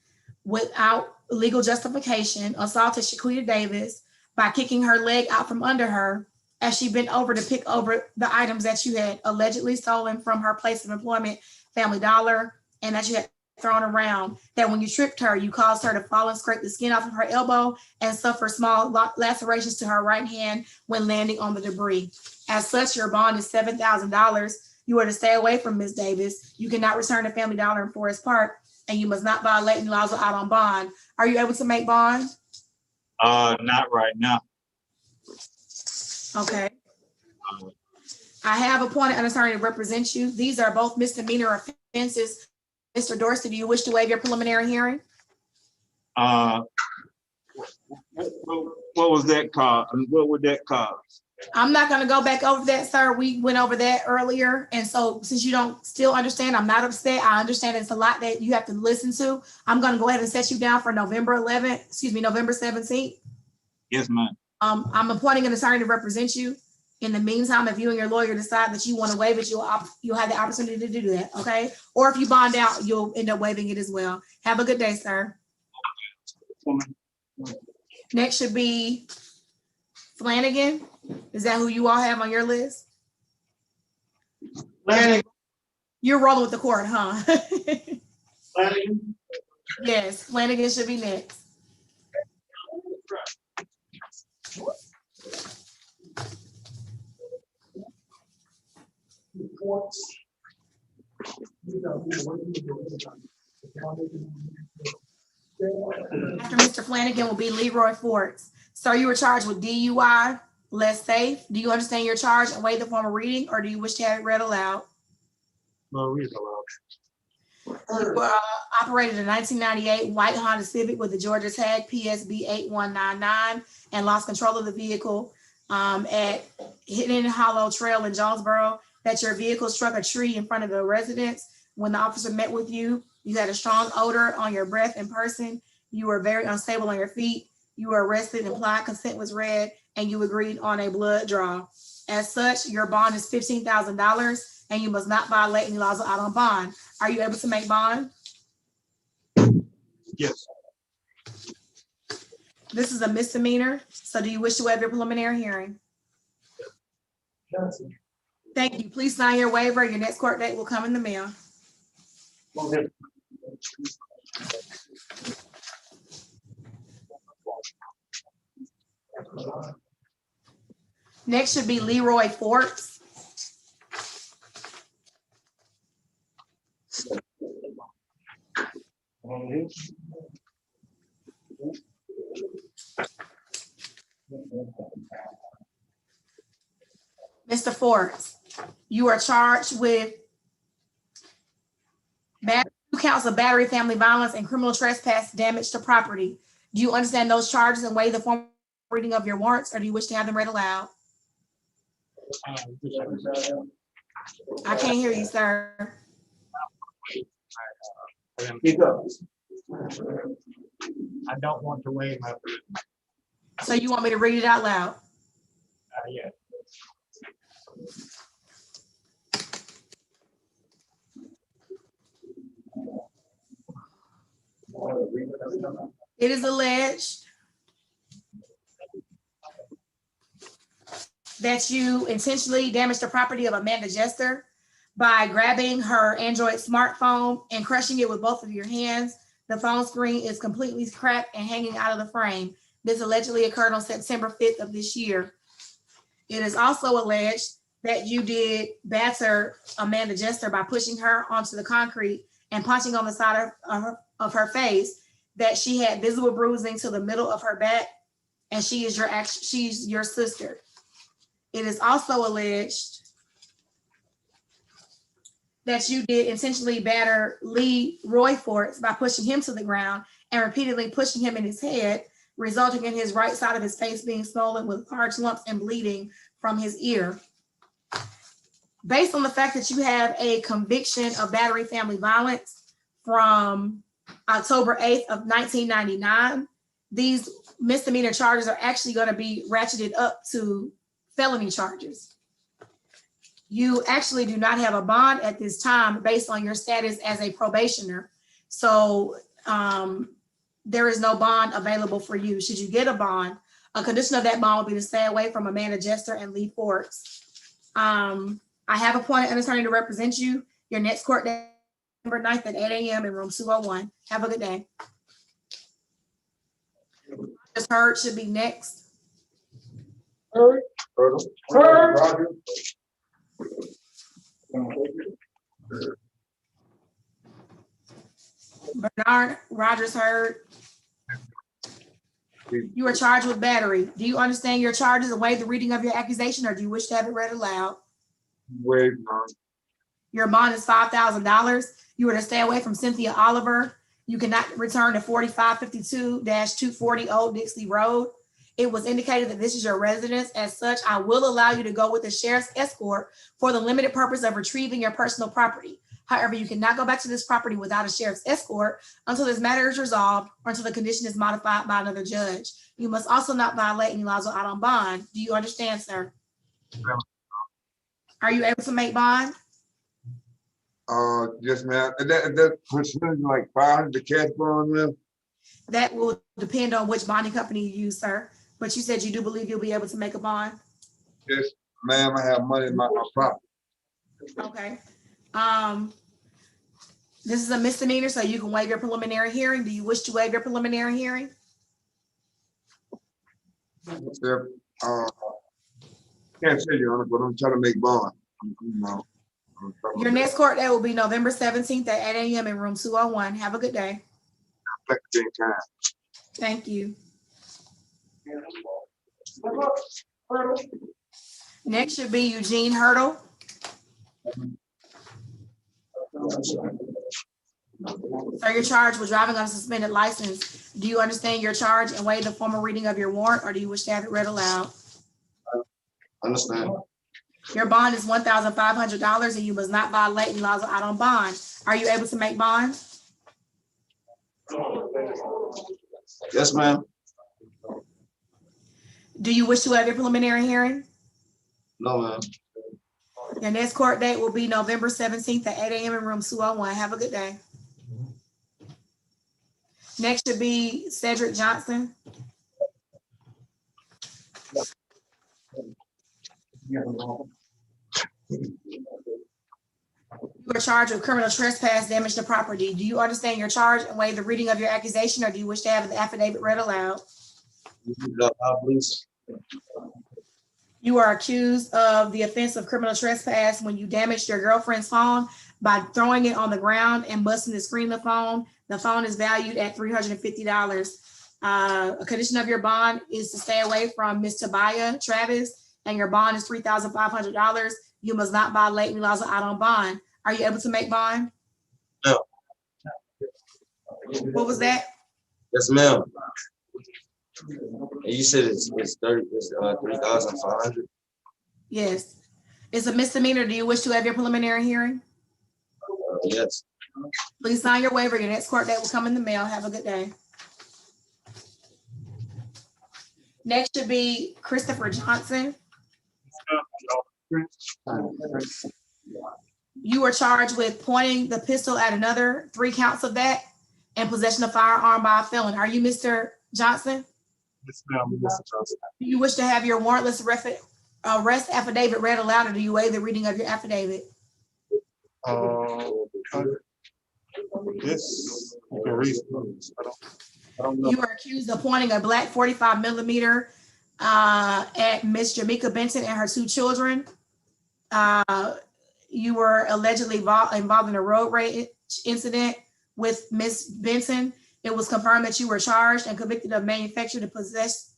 without legal justification, assaulted Shaquita Davis by kicking her leg out from under her as she bent over to pick over the items that you had allegedly stolen from her place of employment, Family Dollar, and that you had thrown around. That when you tripped her, you caused her to fall and scrape the skin off of her elbow and suffer small lacerations to her right hand when landing on the debris. As such, your bond is $7,000. You are to stay away from Ms. Davis. You cannot return to Family Dollar in Forest Park, and you must not violate any laws or out on bond. Are you able to make bond? Not right now. Okay. I have appointed an attorney to represent you. These are both misdemeanor offenses. Mr. Dorsey, do you wish to waive your preliminary hearing? What was that cause? What would that cause? I'm not going to go back over that, sir. We went over that earlier. And so since you don't still understand, I'm not upset. I understand it's a lot that you have to listen to. I'm going to go ahead and set you down for November 17th. Yes, ma'am. I'm appointing an attorney to represent you. In the meantime, if you and your lawyer decide that you want to waive it, you'll have the opportunity to do that, okay? Or if you bond out, you'll end up waiving it as well. Have a good day, sir. Next should be Flanagan. Is that who you all have on your list? Flanagan. You're rolling with the court, huh? Flanagan. Yes, Flanagan should be next. After Mr. Flanagan will be Leroy Forts. Sir, you were charged with DUI, less safe. Do you understand your charge and waive the form of reading, or do you wish to have it read aloud? No, read it aloud. You operated a 1998 white Honda Civic with the Georgia tag PSB 8199 and lost control of the vehicle at Hidden Hollow Trail in Jonesboro. That your vehicle struck a tree in front of the residence. When the officer met with you, you had a strong odor on your breath and person. You were very unstable on your feet. You were arrested, implied consent was read, and you agreed on a blood draw. As such, your bond is $15,000, and you must not violate any laws out on bond. Are you able to make bond? Yes. This is a misdemeanor, so do you wish to waive your preliminary hearing? Yes. Thank you. Please sign your waiver. Your next court date will come in the mail. Okay. Next should be Leroy Forts. Mr. Forts, you are charged with 2 counts of battery, family violence, and criminal trespass, damage to property. Do you understand those charges and waive the form of reading of your warrants, or do you wish to have them read aloud? I can't hear you, sir. Speak up. I don't want to waive my, So you want me to read it out loud? yeah. It is alleged that you intentionally damaged the property of Amanda Jester by grabbing her Android smartphone and crushing it with both of your hands. The phone screen is completely cracked and hanging out of the frame. This allegedly occurred on September 5th of this year. It is also alleged that you did batter Amanda Jester by pushing her onto the concrete and punching on the side of her face, that she had visible bruising to the middle of her back, and she's your sister. It is also alleged that you did intentionally batter Lee Royforts by pushing him to the ground and repeatedly pushing him in his head, resulting in his right side of his face being swollen with large lumps and bleeding from his ear. Based on the fact that you have a conviction of battery family violence from October 8th of 1999, these misdemeanor charges are actually going to be ratcheted up to felony charges. You actually do not have a bond at this time based on your status as a probationer. So there is no bond available for you. Should you get a bond, a condition of that bond will be to stay away from Amanda Jester and Lee Forks. I have appointed an attorney to represent you. Your next court date, November 9th at 8 a.m. in room 201. Have a good day. Just heard should be next. Heard. Bernard Rogers heard. You are charged with battery. Do you understand your charges and waive the reading of your accusation, or do you wish to have it read aloud? Wait, Your bond is $5,000. You are to stay away from Cynthia Oliver. You cannot return to 4552-240 Old Dixie Road. It was indicated that this is your residence. As such, I will allow you to go with the sheriff's escort for the limited purpose of retrieving your personal property. However, you cannot go back to this property without a sheriff's escort until this matter is resolved or until the condition is modified by another judge. You must also not violate any laws out on bond. Do you understand, sir? Are you able to make bond? Yes, ma'am. That percentage like 500 cash bond, ma'am? That will depend on which bonding company you use, sir. But you said you do believe you'll be able to make a bond? Yes, ma'am. I have money in my property. Okay. This is a misdemeanor, so you can waive your preliminary hearing. Do you wish to waive your preliminary hearing? Sir, can't say, Your Honor, but I'm trying to make bond. Your next court date will be November 17th at 8 a.m. in room 201. Have a good day. Thank you. Next should be Eugene Hurdle. Sir, you're charged with driving on a suspended license. Do you understand your charge and waive the formal reading of your warrant, or do you wish to have it read aloud? Understand. Your bond is $1,500 and you must not violate any laws out on bond. Are you able to make bond? Yes, ma'am. Do you wish to have your preliminary hearing? No, ma'am. Your next court date will be November 17th at 8 a.m. in room 201. Have a good day. Next should be Cedric Johnson. You are charged with criminal trespass, damage to property. Do you understand your charge and waive the reading of your accusation, or do you wish to have the affidavit read aloud? Please. You are accused of the offense of criminal trespass when you damaged your girlfriend's phone by throwing it on the ground and busting the screen of the phone. The phone is valued at $350. A condition of your bond is to stay away from Ms. Tabaya Travis, and your bond is $3,500. You must not violate any laws out on bond. Are you able to make bond? No. What was that? Yes, ma'am. And you said it's 3,500. Yes. It's a misdemeanor. Do you wish to have your preliminary hearing? Yes. Please sign your waiver. Your next court date will come in the mail. Have a good day. Next should be Christopher Johnson. You were charged with pointing the pistol at another, 3 counts of that, and possession of firearm by a felon. Are you Mr. Johnson? Yes, ma'am, Mr. Johnson. Do you wish to have your warrantless arrest affidavit read aloud, or do you waive the reading of your affidavit? Yes, you can read. I don't know. You are accused of pointing a black 45 millimeter at Miss Jamaica Benson and her 2 children. You were allegedly involved in a road rage incident with Miss Benson. It was confirmed that you were charged and convicted of manufacturing and possess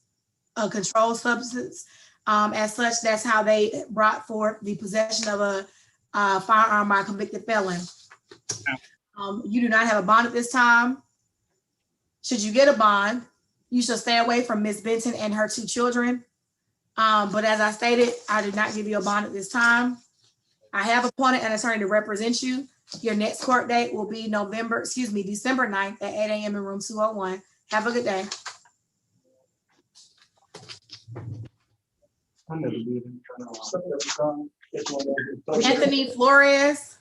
a controlled substance. As such, that's how they brought forth the possession of a firearm by a convicted felon. You do not have a bond at this time. Should you get a bond, you shall stay away from Miss Benson and her 2 children. But as I stated, I did not give you a bond at this time. I have appointed an attorney to represent you. Your next court date will be December 9th at 8 a.m. in room 201. Have a good day. Anthony Flores.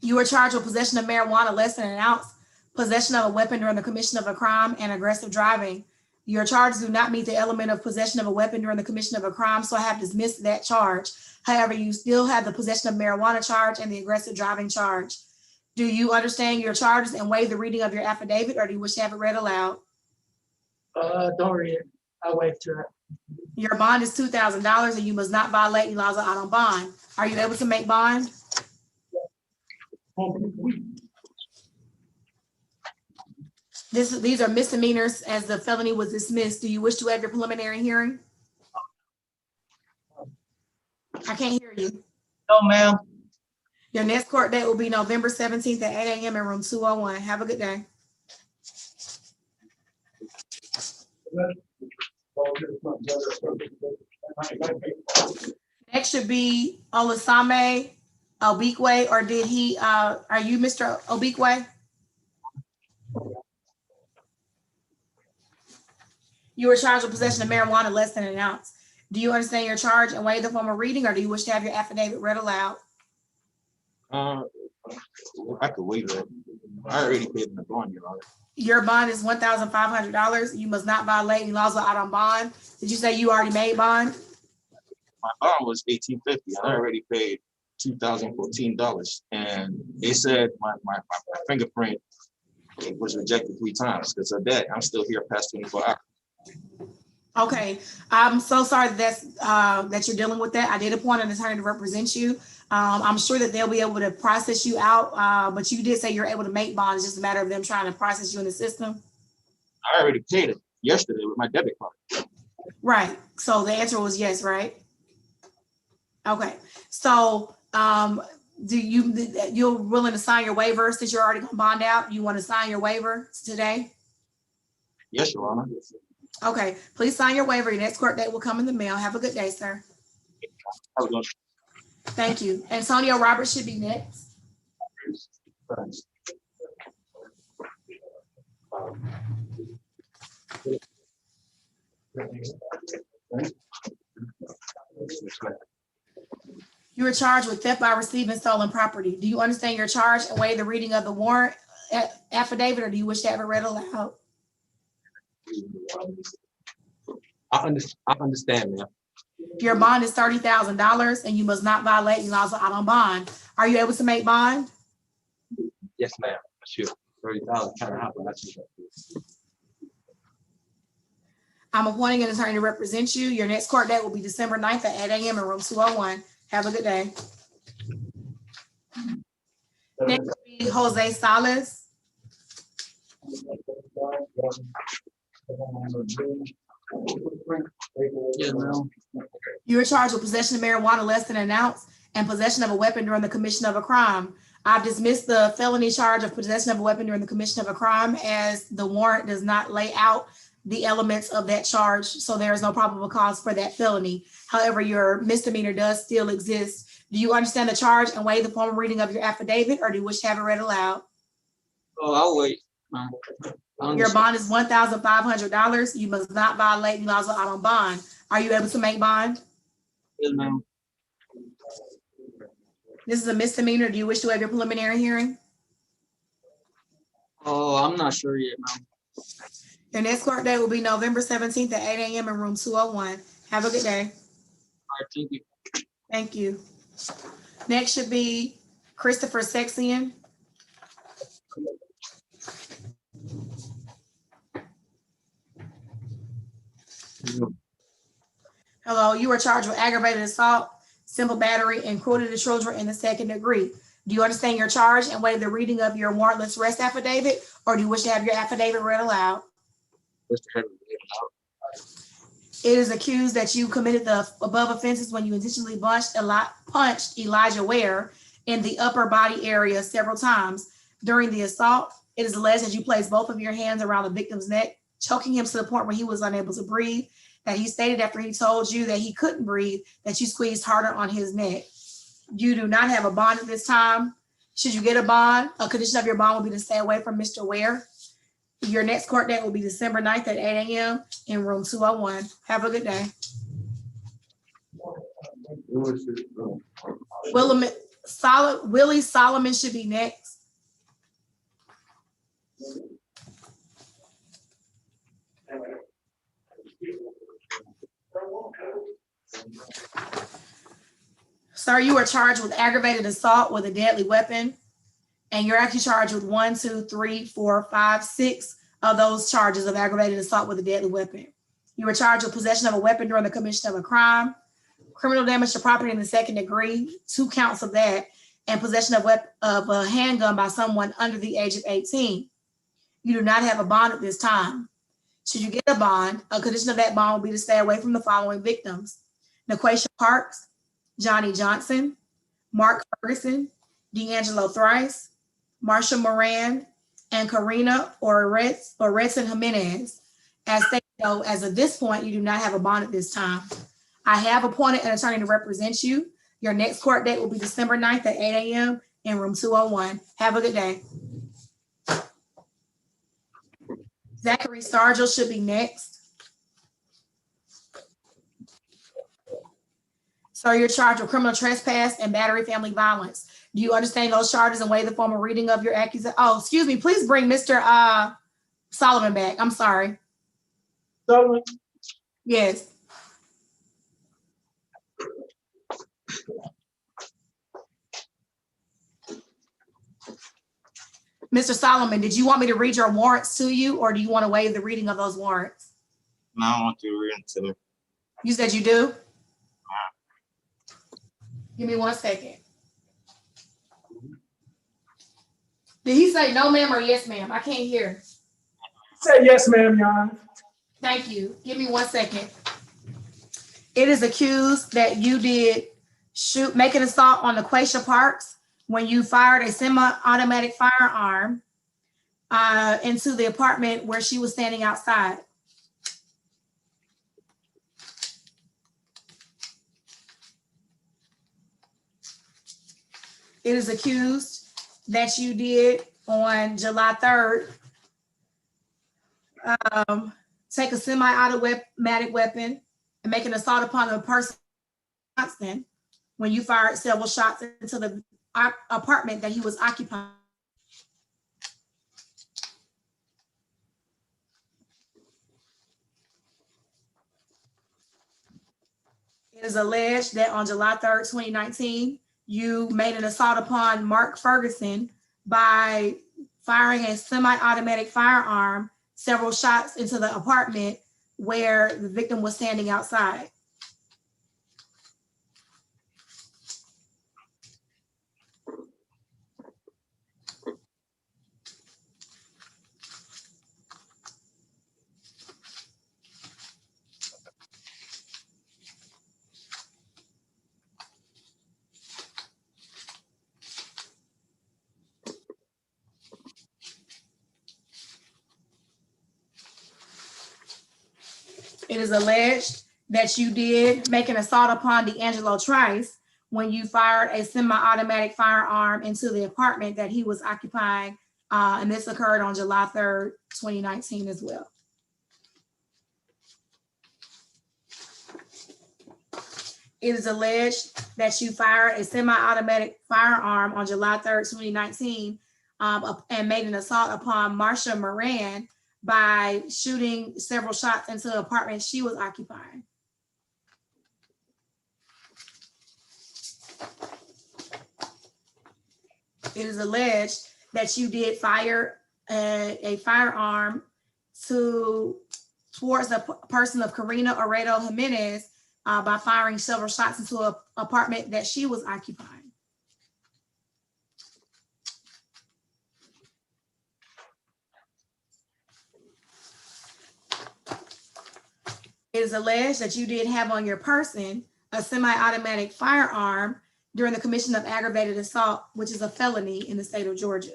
You are charged with possession of marijuana less than an ounce, possession of a weapon during the commission of a crime, and aggressive driving. Your charges do not meet the element of possession of a weapon during the commission of a crime, so I have dismissed that charge. However, you still have the possession of marijuana charge and the aggressive driving charge. Do you understand your charges and waive the reading of your affidavit, or do you wish to have it read aloud? Don't read it. I'll waive to it. Your bond is $2,000 and you must not violate any laws out on bond. Are you able to make bond? These are misdemeanors as the felony was dismissed. Do you wish to have your preliminary hearing? I can't hear you. No, ma'am. Your next court date will be November 17th at 8 a.m. in room 201. Have a good day. Next should be Olasame Obikwe, or did he, are you Mr. Obikwe? You were charged with possession of marijuana less than an ounce. Do you understand your charge and waive the formal reading, or do you wish to have your affidavit read aloud? I could waive it. I already paid the bond, Your Honor. Your bond is $1,500. You must not violate any laws out on bond. Did you say you already made bond? My bond was $1,850. I already paid $2,014, and they said my fingerprint was rejected 3 times. Because of that, I'm still here past 24 hours. Okay, I'm so sorry that you're dealing with that. I did appoint an attorney to represent you. I'm sure that they'll be able to process you out, but you did say you're able to make bond. It's just a matter of them trying to process you in the system. I already paid it yesterday with my debit card. Right. So the answer was yes, right? Okay. So you're willing to sign your waiver since you're already going to bond out? You want to sign your waiver today? Yes, Your Honor. Okay. Please sign your waiver. Your next court date will come in the mail. Have a good day, sir. Have a good day. Thank you. Antonio Roberts should be next. You were charged with theft by receiving stolen property. Do you understand your charge and waive the reading of the warrant affidavit, or do you wish to have it read aloud? I understand, ma'am. Your bond is $30,000 and you must not violate any laws out on bond. Are you able to make bond? Yes, ma'am. Sure. 30,000 kind of happen. I'm appointing an attorney to represent you. Your next court date will be December 9th at 8 a.m. in room 201. Have a good day. Next will be Jose Salas. Yes, ma'am. You are charged with possession of marijuana less than an ounce and possession of a weapon during the commission of a crime. I've dismissed the felony charge of possession of a weapon during the commission of a crime, as the warrant does not lay out the elements of that charge, so there is no probable cause for that felony. However, your misdemeanor does still exist. Do you understand the charge and waive the formal reading of your affidavit, or do you wish to have it read aloud? Oh, I'll wait. Your bond is $1,500. You must not violate the laws of auto bond. Are you able to make bond? Yes, ma'am. This is a misdemeanor. Do you wish to waive your preliminary hearing? Oh, I'm not sure yet, ma'am. Your next court date will be November 17th at 8 a.m. in room 201. Have a good day. All right, thank you. Thank you. Next should be Christopher Sexian. Hello, you are charged with aggravated assault, simple battery, and cruelty to children in the second degree. Do you understand your charge and waive the reading of your warrantless arrest affidavit, or do you wish to have your affidavit read aloud? It is accused that you committed the above offenses when you intentionally punched Elijah Ware in the upper body area several times. During the assault, it is alleged that you placed both of your hands around the victim's neck, choking him to the point where he was unable to breathe, that he stated after he told you that he couldn't breathe, that you squeezed harder on his neck. You do not have a bond at this time. Should you get a bond, a condition of your bond will be to stay away from Mr. Ware. Your next court date will be December 9th at 8 a.m. in room 201. Have a good day. Willie Solomon should be next. Sir, you are charged with aggravated assault with a deadly weapon, and you're actually charged with 1, 2, 3, 4, 5, 6 of those charges of aggravated assault with a deadly weapon. You were charged with possession of a weapon during the commission of a crime, criminal damage to property in the second degree, 2 counts of that, and possession of a handgun by someone under the age of 18. You do not have a bond at this time. Should you get a bond, a condition of that bond will be to stay away from the following victims: Naquasia Parks, Johnny Johnson, Mark Ferguson, D'Angelo Thrice, Marsha Moran, and Karina Oretson Jimenez. As stated, though, as of this point, you do not have a bond at this time. I have appointed an attorney to represent you. Your next court date will be December 9th at 8 a.m. in room 201. Have a good day. Zachary Stargell should be next. Sir, you're charged with criminal trespass and battery family violence. Do you understand those charges and waive the formal reading of your accusation? Oh, excuse me. Please bring Mr. Solomon back. I'm sorry. Solomon? Yes. Mr. Solomon, did you want me to read your warrants to you, or do you want to waive the reading of those warrants? No, I want to read to me. You said you do? Give me 1 second. Did he say no, ma'am, or yes, ma'am? I can't hear. Say yes, ma'am, Your Honor. Thank you. Give me 1 second. It is accused that you did make an assault on Naquasia Parks when you fired a semi-automatic firearm into the apartment where she was standing outside. It is accused that you did on July 3rd take a semi-automatic weapon and make an assault upon a person when you fired several shots into the apartment that he was occupying. It is alleged that on July 3rd, 2019, you made an assault upon Mark Ferguson by firing a semi-automatic firearm several shots into the apartment where the victim was standing outside. It is alleged that you did make an assault upon D'Angelo Trice when you fired a semi-automatic firearm into the apartment that he was occupying. And this occurred on July 3rd, 2019 as well. It is alleged that you fired a semi-automatic firearm on July 3rd, 2019, and made an assault upon Marsha Moran by shooting several shots into the apartment she was occupying. It is alleged that you did fire a firearm towards the person of Karina Oredo Jimenez by firing several shots into an apartment that she was occupying. It is alleged that you did have on your person a semi-automatic firearm during the commission of aggravated assault, which is a felony in the state of Georgia.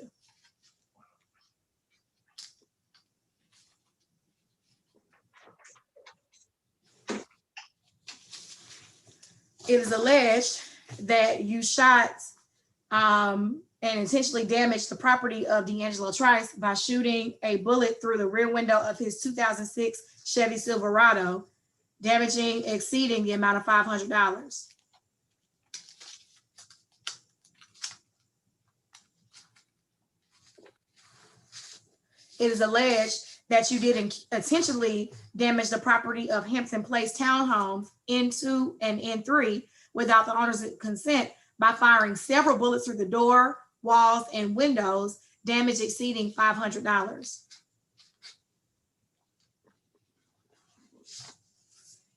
It is alleged that you shot and intentionally damaged the property of D'Angelo Trice by shooting a bullet through the rear window of his 2006 Chevy Silverado, exceeding the amount of $500. It is alleged that you did intentionally damage the property of Hampton Place Townhomes N2 and N3 without the owner's consent by firing several bullets through the door, walls, and windows, damage exceeding $500.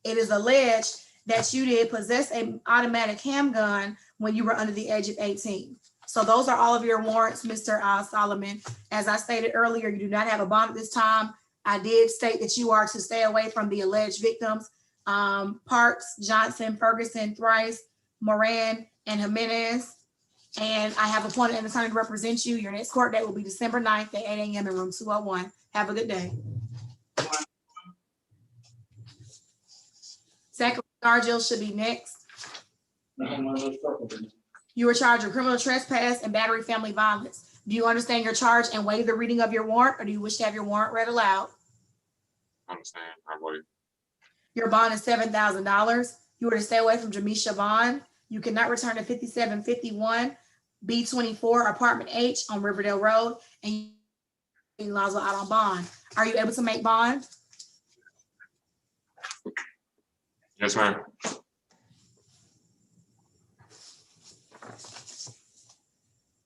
It is alleged that you did possess an automatic handgun when you were under the age of 18. So those are all of your warrants, Mr. Solomon. As I stated earlier, you do not have a bond at this time. I did state that you are to stay away from the alleged victims, Parks, Johnson, Ferguson, Thrice, Moran, and Jimenez. And I have appointed an attorney to represent you. Your next court date will be December 9th at 8 a.m. in room 201. Have a good day. Zachary Gargill should be next. You were charged with criminal trespass and battery family violence. Do you understand your charge and waive the reading of your warrant, or do you wish to have your warrant read aloud? I understand. I waive. Your bond is $7,000. You are to stay away from Jamisha Bond. You cannot return to 5751 B24 Apartment H on Riverdale Road, and laws are out on bond. Are you able to make bond? Yes, ma'am.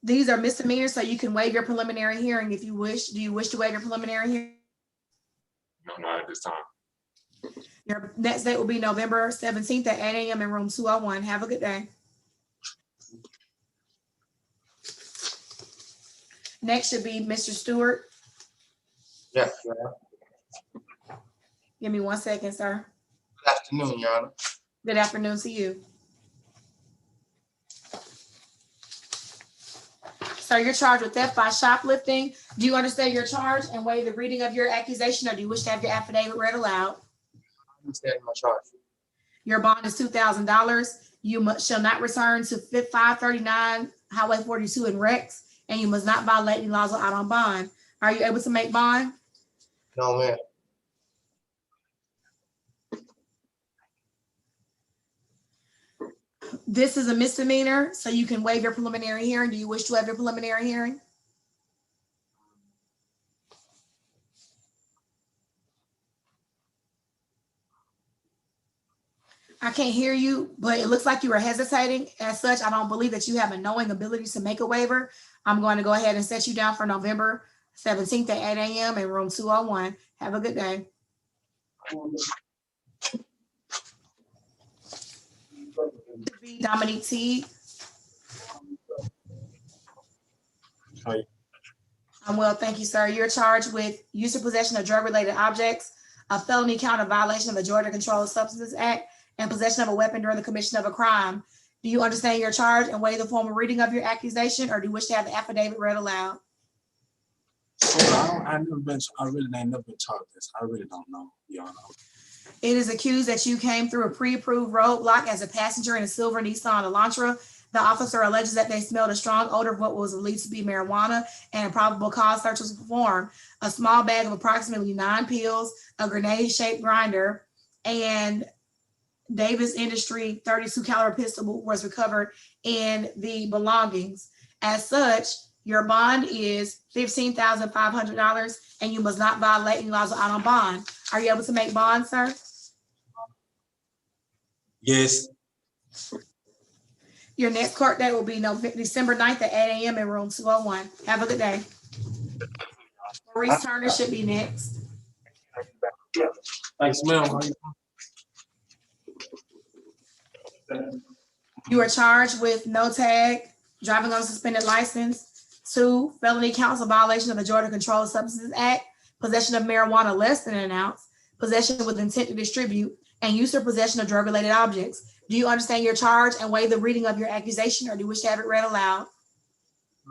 These are misdemeanors, so you can waive your preliminary hearing if you wish. Do you wish to waive your preliminary hearing? No, not at this time. Your next date will be November 17th at 8 a.m. in room 201. Have a good day. Next should be Mr. Stewart. Yes, Give me 1 second, sir. Good afternoon, Your Honor. Good afternoon to you. So you're charged with theft by shoplifting. Do you understand your charge and waive the reading of your accusation, or do you wish to have your affidavit read aloud? I understand my charge. Your bond is $2,000. You shall not return to 539 Highway 42 in Rex, and you must not violate any laws out on bond. Are you able to make bond? No, ma'am. This is a misdemeanor, so you can waive your preliminary hearing. Do you wish to have your preliminary hearing? I can't hear you, but it looks like you are hesitating. As such, I don't believe that you have a knowing ability to make a waiver. I'm going to go ahead and set you down for November 17th at 8 a.m. in room 201. Have a good day. Dominique T. Hi. I'm well, thank you, sir. You're charged with use or possession of drug-related objects, a felony count of violation of the Georgia Controlled Substances Act, and possession of a weapon during the commission of a crime. Do you understand your charge and waive the formal reading of your accusation, or do you wish to have the affidavit read aloud? I really ain't never been taught this. I really don't know, Your Honor. It is accused that you came through a pre-approved roadblock as a passenger in a silver Nissan Elantra. The officer alleges that they smelled a strong odor of what was believed to be marijuana, and a probable cause search was performed. A small bag of approximately 9 pills, a grenade-shaped grinder, and Davis Industry 32 caliber pistol was recovered in the belongings. As such, your bond is $15,500, and you must not violate any laws out on bond. Are you able to make bond, sir? Yes. Your next court date will be December 9th at 8 a.m. in room 201. Have a good day. Maurice Turner should be next. Thanks, ma'am. You are charged with no tag, driving on a suspended license, 2, felony counts of violation of the Georgia Controlled Substances Act, possession of marijuana less than an ounce, possession with intent to distribute, and use or possession of drug-related objects. Do you understand your charge and waive the reading of your accusation, or do you wish to have it read aloud?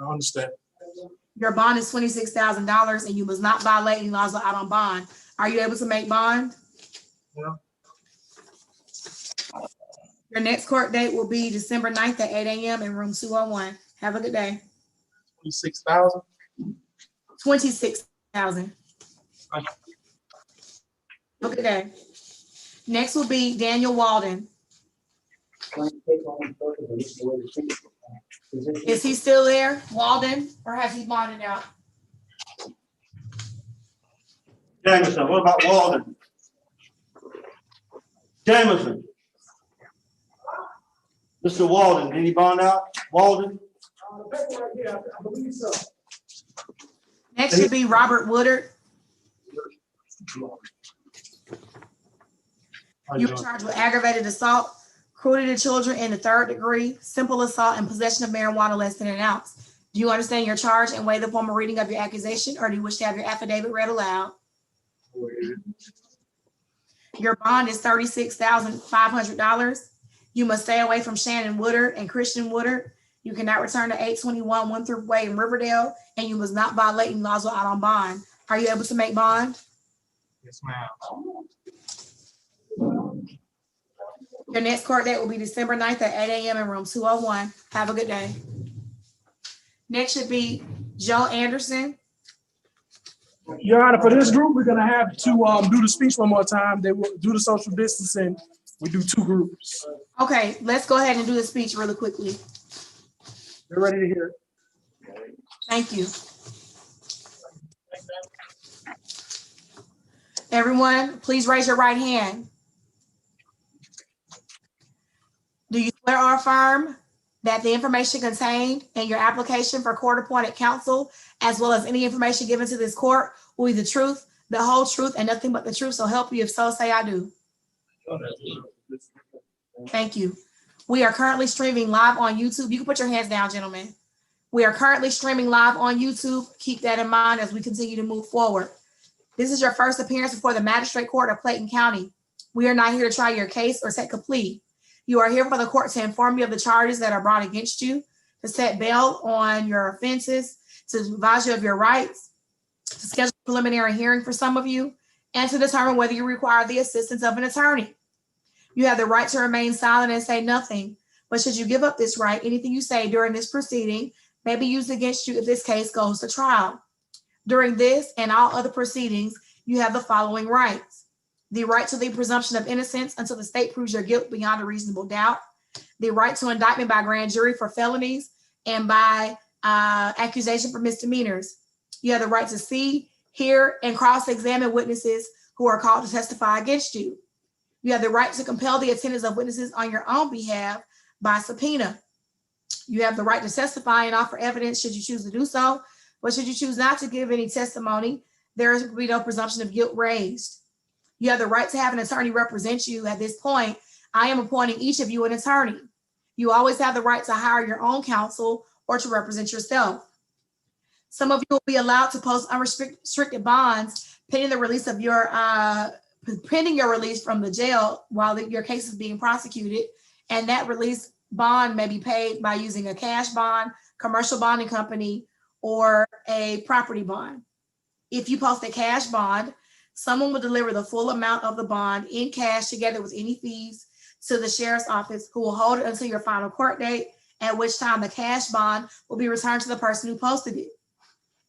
I understand. Your bond is $26,000, and you must not violate any laws out on bond. Are you able to make bond? Yeah. Your next court date will be December 9th at 8 a.m. in room 201. Have a good day. 26,000. 26,000. Have a good day. Next will be Daniel Walden. Is he still there, Walden, or has he bonded out? Jameson, what about Walden? Jameson. Mr. Walden, any bond out? Walden? I believe so. Next should be Robert Woodard. You are charged with aggravated assault, cruelty to children in the 3rd degree, simple assault, and possession of marijuana less than an ounce. Do you understand your charge and waive the formal reading of your accusation, or do you wish to have your affidavit read aloud? Your bond is $36,500. You must stay away from Shannon Woodard and Christian Woodard. You cannot return to 821 Winthrop Way in Riverdale, and you must not violate any laws out on bond. Are you able to make bond? Yes, ma'am. Your next court date will be December 9th at 8 a.m. in room 201. Have a good day. Next should be Joe Anderson. Your Honor, for this group, we're gonna have to do the speech one more time. They will do the social distancing. We do 2 groups. Okay, let's go ahead and do the speech really quickly. They're ready to hear it. Thank you. Everyone, please raise your right hand. Do you swear or affirm that the information contained in your application for court-appointed counsel, as well as any information given to this court, will be the truth, the whole truth, and nothing but the truth? So help you. If so, say I do. Thank you. We are currently streaming live on YouTube. You can put your hands down, gentlemen. We are currently streaming live on YouTube. Keep that in mind as we continue to move forward. This is your first appearance before the Magistrate Court of Clayton County. We are not here to try your case or set a plea. You are here for the court to inform you of the charges that are brought against you, to set bail on your offenses, to advise you of your rights, to schedule a preliminary hearing for some of you, and to determine whether you require the assistance of an attorney. You have the right to remain silent and say nothing, but should you give up this right, anything you say during this proceeding may be used against you if this case goes to trial. During this and all other proceedings, you have the following rights: the right to the presumption of innocence until the state proves your guilt beyond a reasonable doubt, the right to indictment by grand jury for felonies and by accusation for misdemeanors. You have the right to see, hear, and cross-examine witnesses who are called to testify against you. You have the right to compel the attendance of witnesses on your own behalf by subpoena. You have the right to testify and offer evidence should you choose to do so, but should you choose not to give any testimony, there will be no presumption of guilt raised. You have the right to have an attorney represent you. At this point, I am appointing each of you an attorney. You always have the right to hire your own counsel or to represent yourself. Some of you will be allowed to post unrestricted bonds pending the release of your pending your release from the jail while your case is being prosecuted, and that release bond may be paid by using a cash bond, commercial bonding company, or a property bond. If you post a cash bond, someone will deliver the full amount of the bond in cash together with any fees to the sheriff's office, who will hold it until your final court date, at which time the cash bond will be returned to the person who posted it.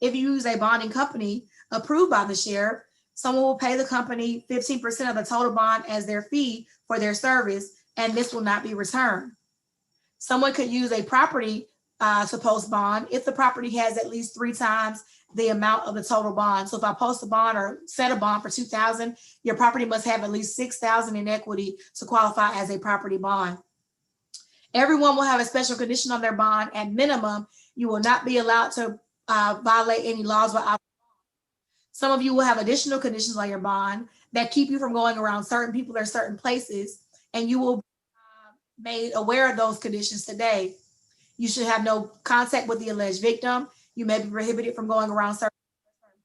If you use a bonding company approved by the sheriff, someone will pay the company 15% of the total bond as their fee for their service, and this will not be returned. Someone could use a property to post bond if the property has at least 3 times the amount of the total bond. So if I post a bond or set a bond for $2,000, your property must have at least $6,000 in equity to qualify as a property bond. Everyone will have a special condition on their bond. At minimum, you will not be allowed to violate any laws without. Some of you will have additional conditions on your bond that keep you from going around certain people or certain places, and you will be made aware of those conditions today. You should have no contact with the alleged victim. You may be prohibited from going around certain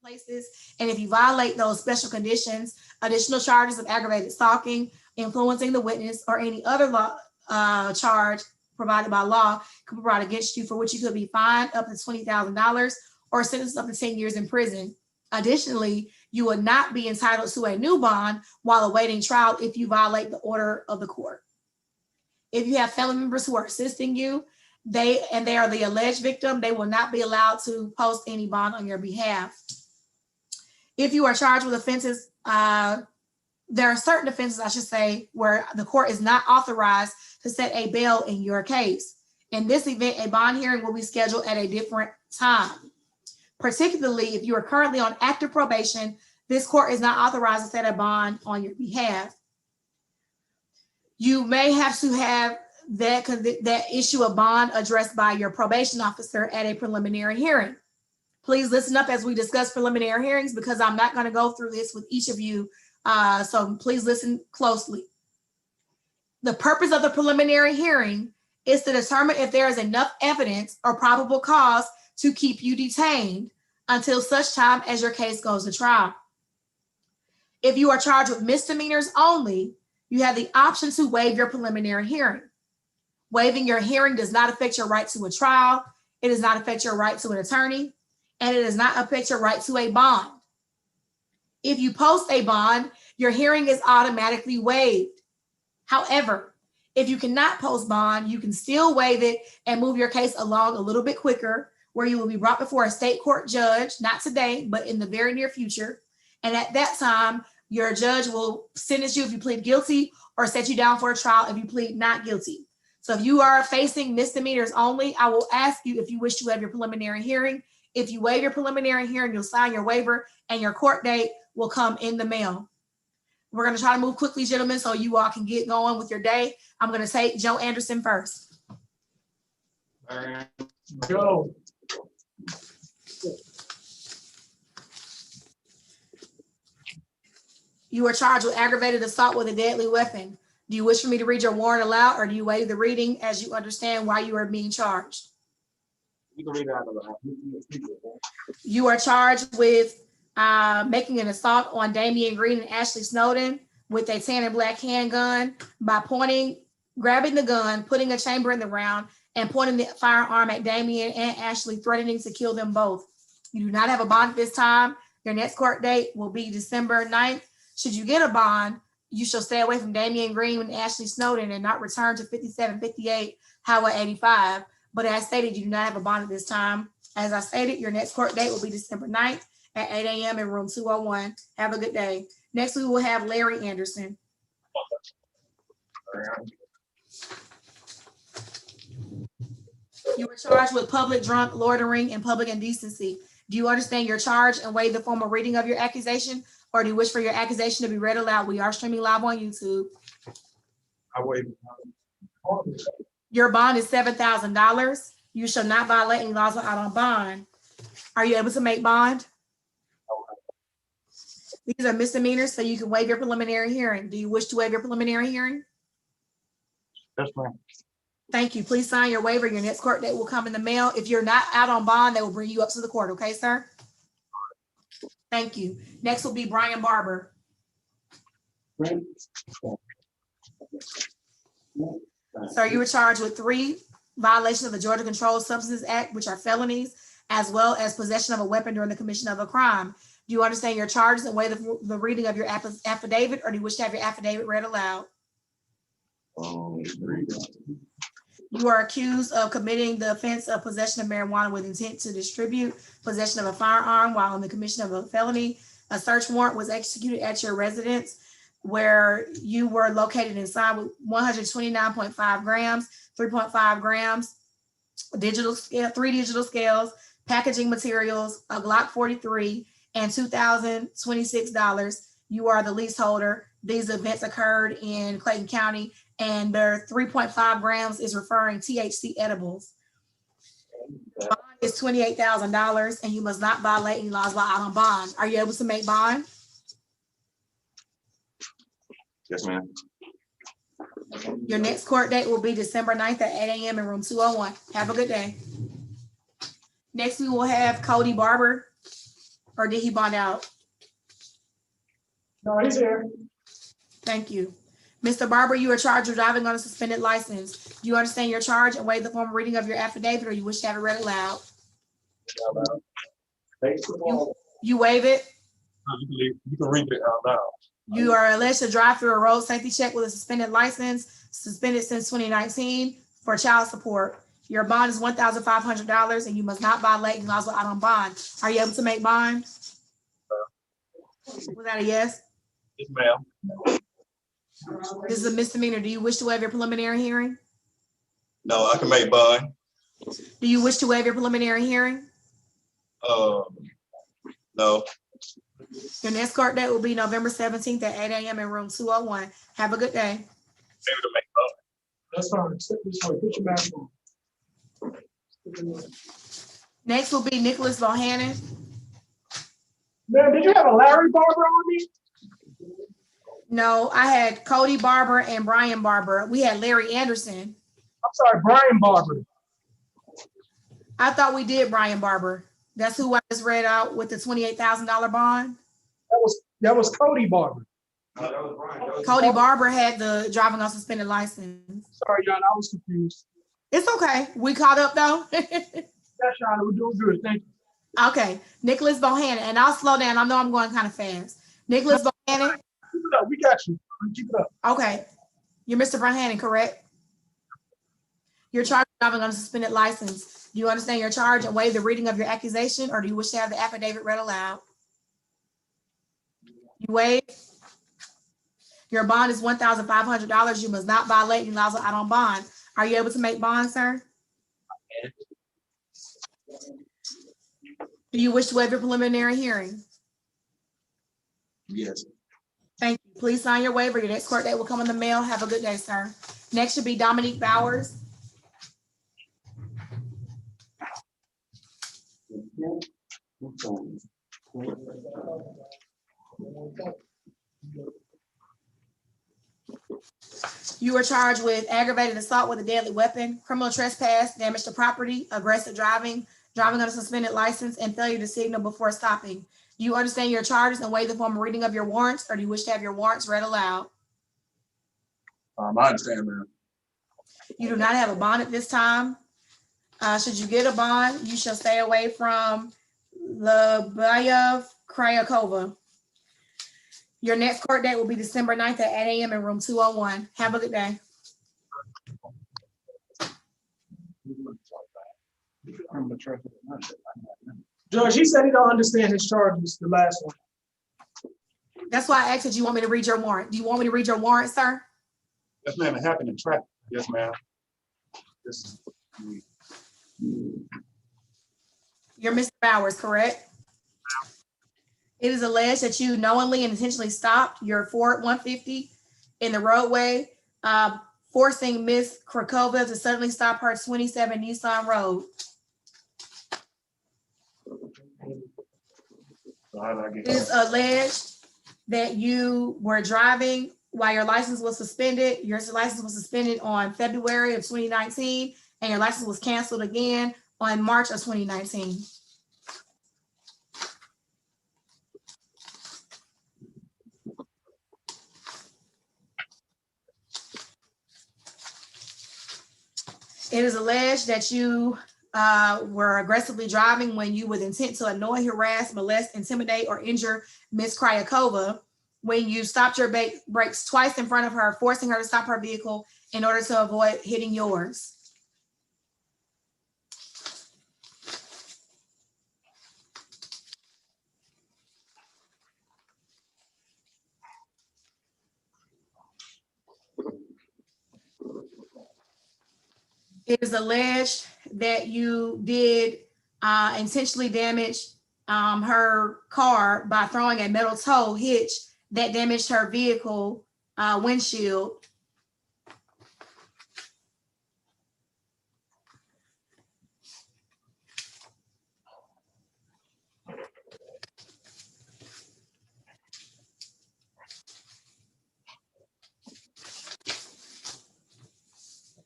places. And if you violate those special conditions, additional charges of aggravated stalking, influencing the witness, or any other law charge provided by law can be brought against you, for which you could be fined up to $20,000 or sentenced up to 10 years in prison. Additionally, you would not be entitled to a new bond while awaiting trial if you violate the order of the court. If you have family members who are assisting you, they are the alleged victim, they will not be allowed to post any bond on your behalf. If you are charged with offenses, there are certain offenses, I should say, where the court is not authorized to set a bail in your case. In this event, a bond hearing will be scheduled at a different time. Particularly if you are currently on active probation, this court is not authorized to set a bond on your behalf. You may have to have that issue of bond addressed by your probation officer at a preliminary hearing. Please listen up as we discuss preliminary hearings, because I'm not going to go through this with each of you. So please listen closely. The purpose of the preliminary hearing is to determine if there is enough evidence or probable cause to keep you detained until such time as your case goes to trial. If you are charged with misdemeanors only, you have the option to waive your preliminary hearing. Waiving your hearing does not affect your right to a trial. It does not affect your right to an attorney, and it does not affect your right to a bond. If you post a bond, your hearing is automatically waived. However, if you cannot post bond, you can still waive it and move your case along a little bit quicker, where you will be brought before a state court judge, not today, but in the very near future. And at that time, your judge will sentence you if you plead guilty, or set you down for a trial if you plead not guilty. So if you are facing misdemeanors only, I will ask you if you wish to waive your preliminary hearing. If you waive your preliminary hearing, you'll sign your waiver and your court date will come in the mail. We're going to try to move quickly, gentlemen, so you all can get going with your day. I'm going to take Joe Anderson first. Go. You are charged with aggravated assault with a deadly weapon. Do you wish for me to read your warrant aloud, or do you waive the reading as you understand why you are being charged? You can read it out aloud. You are charged with making an assault on Damian Green and Ashley Snowden with a tan and black handgun by grabbing the gun, putting a chamber in the round, and pointing the firearm at Damian and Ashley, threatening to kill them both. You do not have a bond at this time. Your next court date will be December 9th. Should you get a bond, you shall stay away from Damian Green and Ashley Snowden and not return to 5758 Highway 85. But as stated, you do not have a bond at this time. As I stated, your next court date will be December 9th at 8 a.m. in room 201. Have a good day. Next, we will have Larry Anderson. You were charged with public drunk, loitering, and public indecency. Do you understand your charge and waive the formal reading of your accusation, or do you wish for your accusation to be read aloud? We are streaming live on YouTube. I waive. Your bond is $7,000. You shall not violate any laws out on bond. Are you able to make bond? These are misdemeanors, so you can waive your preliminary hearing. Do you wish to waive your preliminary hearing? Yes, ma'am. Thank you. Please sign your waiver. Your next court date will come in the mail. If you're not out on bond, they will bring you up to the court. Okay, sir? Thank you. Next will be Brian Barber. Sir, you were charged with 3 violations of the Georgia Controlled Substances Act, which are felonies, as well as possession of a weapon during the commission of a crime. Do you understand your charges and waive the reading of your affidavit, or do you wish to have your affidavit read aloud? You are accused of committing the offense of possession of marijuana with intent to distribute, possession of a firearm while in the commission of a felony. A search warrant was executed at your residence where you were located inside with 129.5 grams, 3.5 grams, digital scale, 3 digital scales, packaging materials, a Glock 43, and $2,026. You are the leaseholder. These events occurred in Clayton County, and their 3.5 grams is referring THC edibles. Bond is $28,000, and you must not violate any laws while out on bond. Are you able to make bond? Yes, ma'am. Your next court date will be December 9th at 8 a.m. in room 201. Have a good day. Next, we will have Cody Barber. Or did he bond out? No, he's here. Thank you. Mr. Barber, you are charged with driving on a suspended license. Do you understand your charge and waive the formal reading of your affidavit, or you wish to have it read aloud? You waive it? You can read it out loud. You are alleged to drive through a road safety check with a suspended license, suspended since 2019 for child support. Your bond is $1,500, and you must not violate any laws while out on bond. Are you able to make bond? Was that a yes? Yes, ma'am. This is a misdemeanor. Do you wish to waive your preliminary hearing? No, I can make bond. Do you wish to waive your preliminary hearing? No. Your next court date will be November 17th at 8 a.m. in room 201. Have a good day. Maybe to make bond. That's fine. Step this way. Put your mask on. Next will be Nicholas Bohannon. Man, did you have a Larry Barber on me? No, I had Cody Barber and Brian Barber. We had Larry Anderson. I'm sorry, Brian Barber. I thought we did Brian Barber. That's who I just read out with the $28,000 bond. That was Cody Barber. Cody Barber had the driving on suspended license. Sorry, John, I was confused. It's okay. We caught up though. That's John, we're doing good. Thank you. Okay, Nicholas Bohannon, and I'll slow down. I know I'm going kind of fast. Nicholas Bohannon. Keep it up. We got you. Keep it up. Okay, you're Mr. Bohannon, correct? You're charged with driving on a suspended license. Do you understand your charge and waive the reading of your accusation, or do you wish to have the affidavit read aloud? You waive. Your bond is $1,500. You must not violate any laws out on bond. Are you able to make bond, sir? Do you wish to waive your preliminary hearing? Yes. Thank you. Please sign your waiver. Your next court date will come in the mail. Have a good day, sir. Next should be Dominique Bowers. You are charged with aggravated assault with a deadly weapon, criminal trespass, damage to property, aggressive driving, driving on a suspended license, and failure to signal before stopping. Do you understand your charges and waive the formal reading of your warrants, or do you wish to have your warrants read aloud? I understand, ma'am. You do not have a bond at this time. Should you get a bond, you shall stay away from Labayev Kryakova. Your next court date will be December 9th at 8 a.m. in room 201. Have a good day. Judge, he said he don't understand his charges, the last one. That's why I asked if you want me to read your warrant. Do you want me to read your warrant, sir? Yes, ma'am. It happened in traffic. Yes, ma'am. You're Mr. Bowers, correct? It is alleged that you knowingly and intentionally stopped your Ford 150 in the roadway, forcing Miss Krakova to suddenly stop her 27 Nissan Road. It is alleged that you were driving while your license was suspended. Your license was suspended on February of 2019, and your license was canceled again on March of 2019. It is alleged that you were aggressively driving when you with intent to annoy, harass, molest, intimidate, or injure Ms. Kryakova, when you stopped your brakes twice in front of her, forcing her to stop her vehicle in order to avoid hitting yours. It is alleged that you did intentionally damage her car by throwing a metal tow hitch that damaged her vehicle windshield.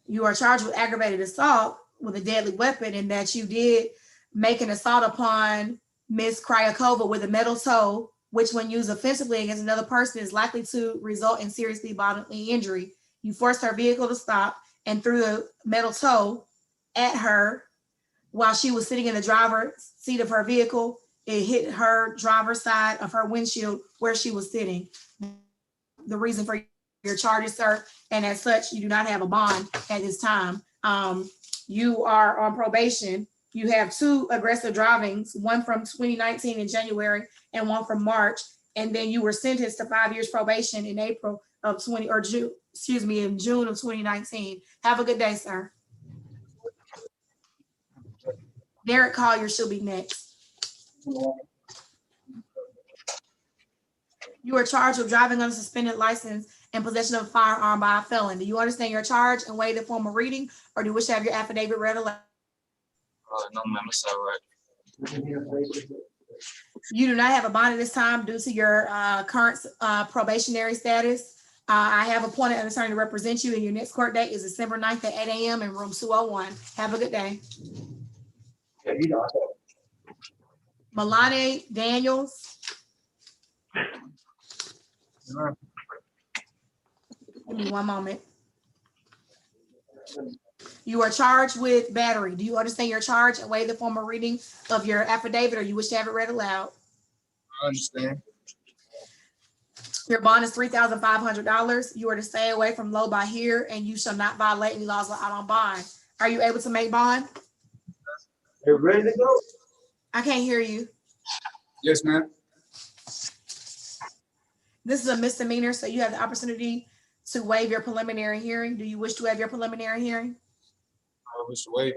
You are charged with aggravated assault with a deadly weapon, and that you did make an assault upon Ms. Kryakova with a metal tow, which when used offensively against another person is likely to result in seriously bodily injury. You forced her vehicle to stop and threw a metal tow at her while she was sitting in the driver's seat of her vehicle. It hit her driver's side of her windshield where she was sitting. The reason for your charges, sir, and as such, you do not have a bond at this time. You are on probation. You have 2 aggressive drivings, one from 2019 in January and one from March, and then you were sentenced to 5 years probation in April of in June of 2019. Have a good day, sir. Derek Collier should be next. You are charged with driving under suspended license and possession of a firearm by a felon. Do you understand your charge and waive the formal reading, or do you wish to have your affidavit read aloud? No, ma'am, it's all right. You do not have a bond at this time due to your current probationary status. I have appointed an attorney to represent you, and your next court date is December 9th at 8 a.m. in room 201. Have a good day. Milane Daniels. Give me one moment. You are charged with battery. Do you understand your charge and waive the formal reading of your affidavit, or you wish to have it read aloud? I understand. Your bond is $3,500. You are to stay away from low by here, and you shall not violate any laws out on bond. Are you able to make bond? You ready to go? I can't hear you. Yes, ma'am. This is a misdemeanor, so you have the opportunity to waive your preliminary hearing. Do you wish to have your preliminary hearing? I wish to waive.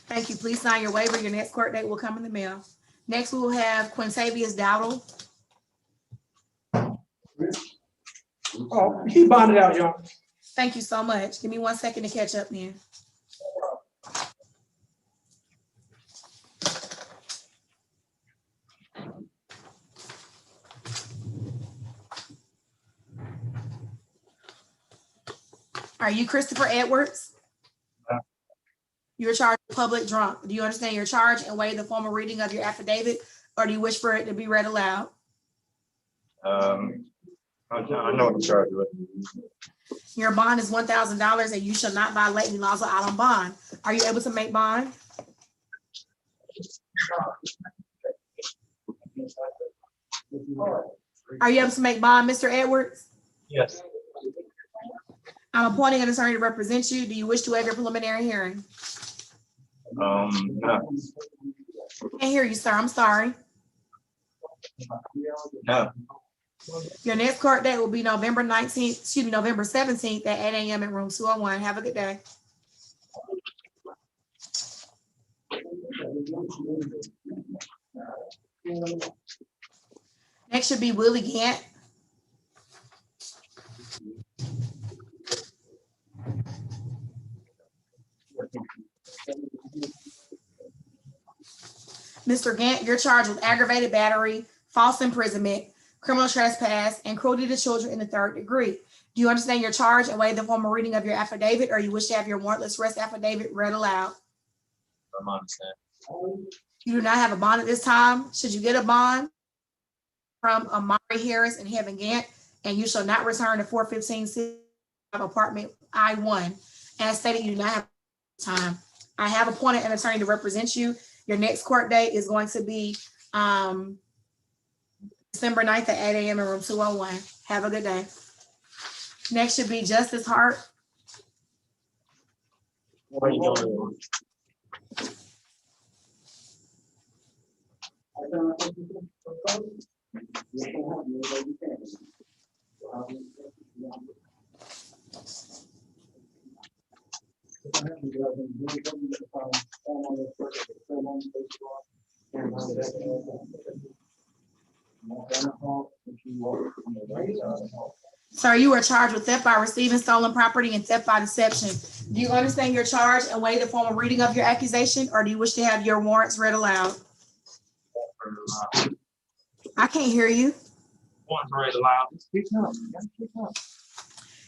Thank you. Please sign your waiver. Your next court date will come in the mail. Next, we will have Quintavious Dowdle. Oh, he bonded out, y'all. Thank you so much. Give me 1 second to catch up then. Are you Christopher Edwards? No. You're charged with public drunk. Do you understand your charge and waive the formal reading of your affidavit, or do you wish for it to be read aloud? I know what I'm charged with. Your bond is $1,000, and you shall not violate any laws out on bond. Are you able to make bond? Are you able to make bond, Mr. Edwards? Yes. I'm appointing an attorney to represent you. Do you wish to waive your preliminary hearing? No. Can't hear you, sir. I'm sorry. No. Your next court date will be November 17th at 8 a.m. in room 201. Have a good day. Next should be Willie Gant. Mr. Gant, you're charged with aggravated battery, false imprisonment, criminal trespass, and cruelty to children in the 3rd degree. Do you understand your charge and waive the formal reading of your affidavit, or you wish to have your warrantless arrest affidavit read aloud? I understand. You do not have a bond at this time. Should you get a bond from Amari Harris and Heaven Gant, and you shall not return to 415 apartment I-1. As stated, you do not have time. I have appointed an attorney to represent you. Your next court date is going to be December 9th at 8 a.m. in room 201. Have a good day. Next should be Justice Hart. What are you doing? Sir, you are charged with theft by receiving stolen property and theft by deception. Do you understand your charge and waive the formal reading of your accusation, or do you wish to have your warrants read aloud? I can't hear you. Warrants read aloud.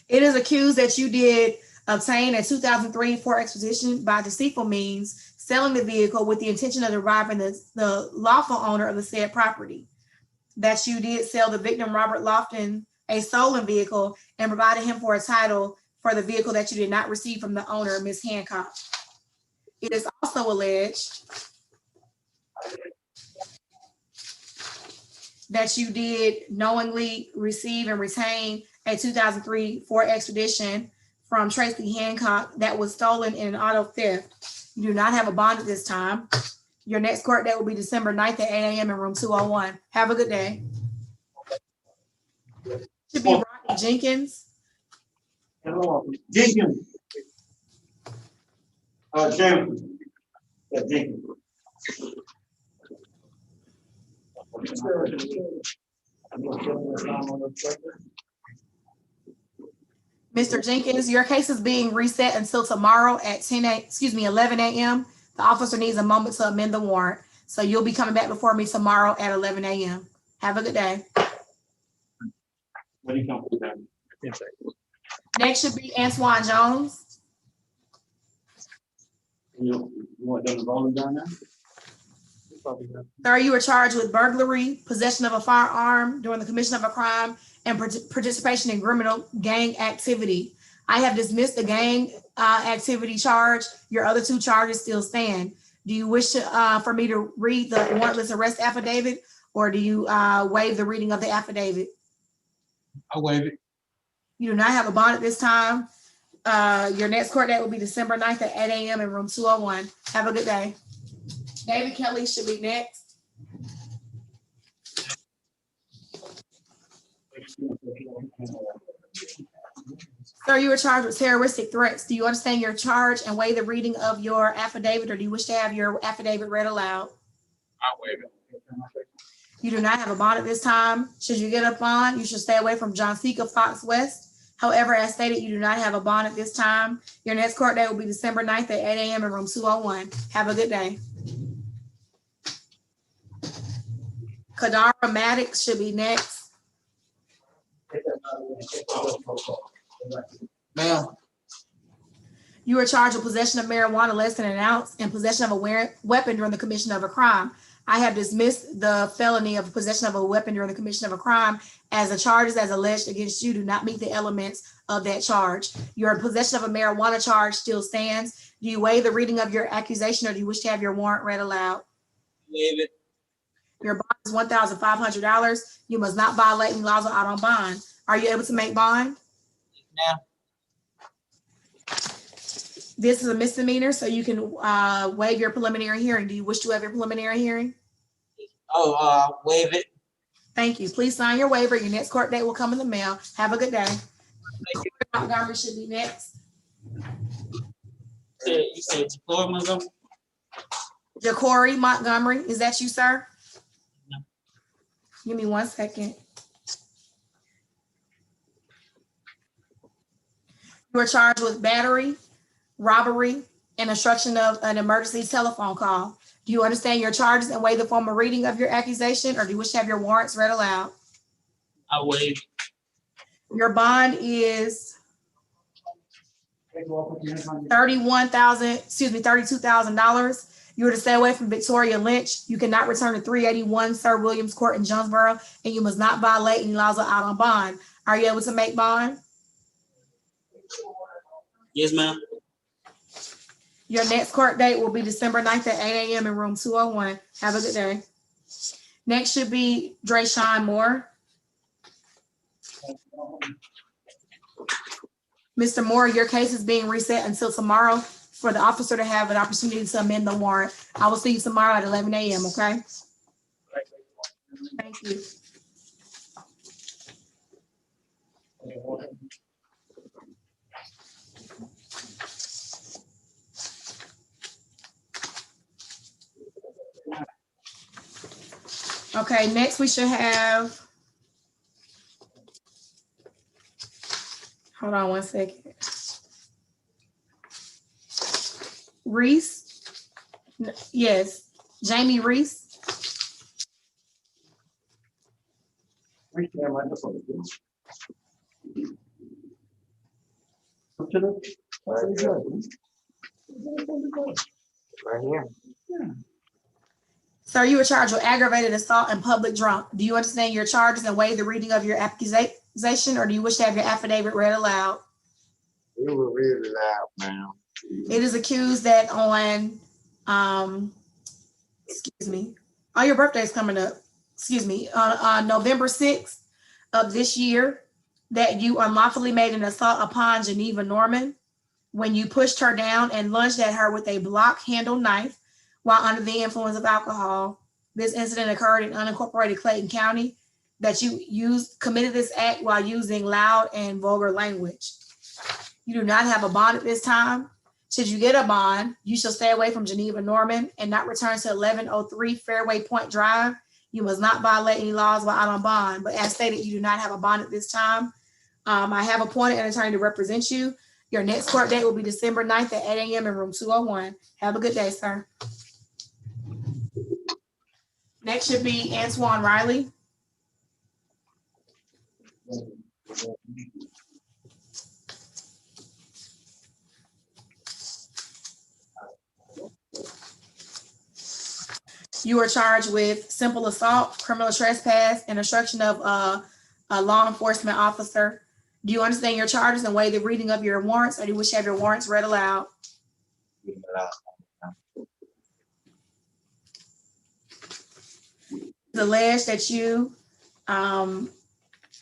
It is accused that you did obtain a 2003 Ford Expedition by deceitful means, selling the vehicle with the intention of deriving the lawful owner of the said property. That you did sell the victim, Robert Lofton, a stolen vehicle and provided him for a title for the vehicle that you did not receive from the owner, Ms. Hancock. It is also alleged that you did knowingly receive and retain a 2003 Ford Expedition from Tracy Hancock that was stolen in an auto theft. You do not have a bond at this time. Your next court date will be December 9th at 8 a.m. in room 201. Have a good day. Should be Rodney Jenkins. Jenkins. Jenkins. Yeah, Jenkins. Mr. Jenkins, your case is being reset until tomorrow at 11 a.m. The officer needs a moment to amend the warrant. So you'll be coming back before me tomorrow at 11 a.m. Have a good day. Next should be Antoine Jones. You want them to vote down there? Sir, you were charged with burglary, possession of a firearm during the commission of a crime, and participation in criminal gang activity. I have dismissed the gang activity charge. Your other two charges still stand. Do you wish to, for me to read the warrantless arrest affidavit, or do you waive the reading of the affidavit? I waive it. You do not have a bond at this time. Your next court date will be December 9th at 8 a.m. in room 201. Have a good day. David Kelly should be next. Sir, you were charged with terroristic threats. Do you understand your charge and waive the reading of your affidavit, or do you wish to have your affidavit read aloud? I waive it. You do not have a bond at this time. Should you get a bond, you should stay away from John Seeker, Fox West. However, as stated, you do not have a bond at this time. Your next court date will be December 9th at 8 a.m. in room 201. Have a good day. Kadara Maddox should be next. Ma'am. You are charged with possession of marijuana less than an ounce and possession of a weapon during the commission of a crime. I have dismissed the felony of possession of a weapon during the commission of a crime, as the charges as alleged against you do not meet the elements of that charge. Your possession of a marijuana charge still stands. Do you waive the reading of your accusation, or do you wish to have your warrant read aloud? Waive it. Your bond is $1,500. You must not violate any laws or out on bond. Are you able to make bond? Ma'am. This is a misdemeanor, so you can waive your preliminary hearing. Do you wish to have your preliminary hearing? Waive it. Thank you. Please sign your waiver. Your next court date will come in the mail. Have a good day. Montgomery should be next. You said Jacory Montgomery? Jacory Montgomery, is that you, sir? No. Give me 1 second. You are charged with battery, robbery, and obstruction of an emergency telephone call. Do you understand your charges and waive the formal reading of your accusation, or do you wish to have your warrants read aloud? I waive. Your bond is $32,000. You are to stay away from Victoria Lynch. You cannot return to 381 Sir Williams Court in Jonesboro, and you must not violate any laws or out on bond. Are you able to make bond? Yes, ma'am. Your next court date will be December 9th at 8 a.m. in room 201. Have a good day. Next should be Drayshawn Moore. Mr. Moore, your case is being reset until tomorrow for the officer to have an opportunity to amend the warrant. I will see you tomorrow at 11 a.m., okay? Thank you. Okay, next we should have, hold on one second. Reese? Yes, Jamie Reese. Right here. Sir, you were charged with aggravated assault and public drunk. Do you understand your charges and waive the reading of your accusation, or do you wish to have your affidavit read aloud? We will read it out, ma'am. It is accused that on, oh, your birthday is coming up. On November 6th of this year, that you unlawfully made an assault upon Geneva Norman when you pushed her down and lunged at her with a block-handled knife while under the influence of alcohol. This incident occurred in unincorporated Clayton County. That you committed this act while using loud and vulgar language. You do not have a bond at this time. Should you get a bond, you shall stay away from Geneva Norman and not return to 1103 Fairway Point Drive. You must not violate any laws while out on bond. But as stated, you do not have a bond at this time. I have appointed an attorney to represent you. Your next court date will be December 9th at 8 a.m. in room 201. Have a good day, sir. Next should be Antoine Riley. You are charged with simple assault, criminal trespass, and obstruction of a law enforcement officer. Do you understand your charges and waive the reading of your warrants, or do you wish to have your warrants read aloud? It's alleged that you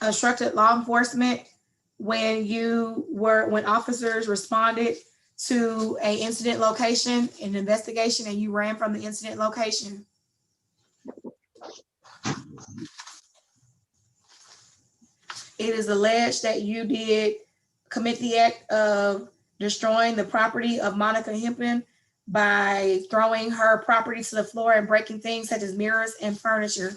obstructed law enforcement when officers responded to an incident location, an investigation, and you ran from the incident location. It is alleged that you did commit the act of destroying the property of Monica Hempin by throwing her property to the floor and breaking things such as mirrors and furniture.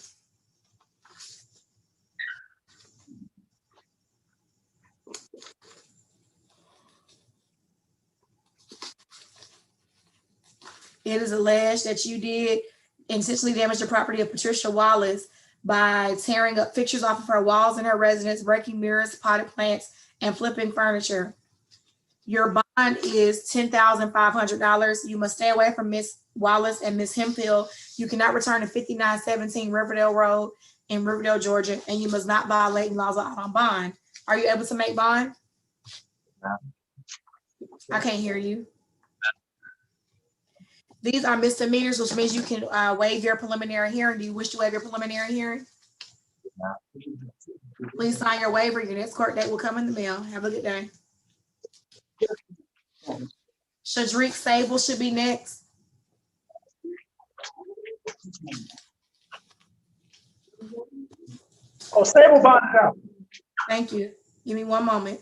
It is alleged that you did intentionally damage the property of Patricia Wallace by tearing up fixtures off of her walls in her residence, breaking mirrors, potted plants, and flipping furniture. Your bond is $10,500. You must stay away from Miss Wallace and Miss Hemphill. You cannot return to 5917 Riverdale Road in Riverdale, Georgia, and you must not violate laws out on bond. Are you able to make bond? No. I can't hear you. These are misdemeanors, which means you can waive your preliminary hearing. Do you wish to waive your preliminary hearing? No. Please sign your waiver. Your next court date will come in the mail. Have a good day. Shadrick Sable should be next. Oh, Sable bonded out. Thank you. Give me one moment.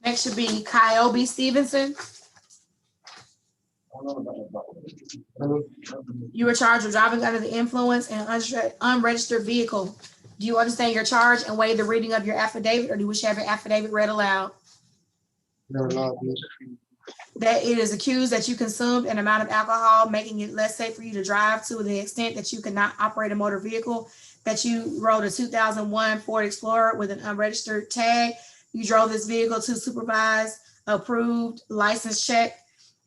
Next should be Kyobe Stevenson. You were charged with driving under the influence in an unregistered vehicle. Do you understand your charge and waive the reading of your affidavit, or do you wish to have your affidavit read aloud? That it is accused that you consumed an amount of alcohol, making it less safe for you to drive to the extent that you cannot operate a motor vehicle, that you rode a 2001 Ford Explorer with an unregistered tag. You drove this vehicle to supervised, approved, licensed check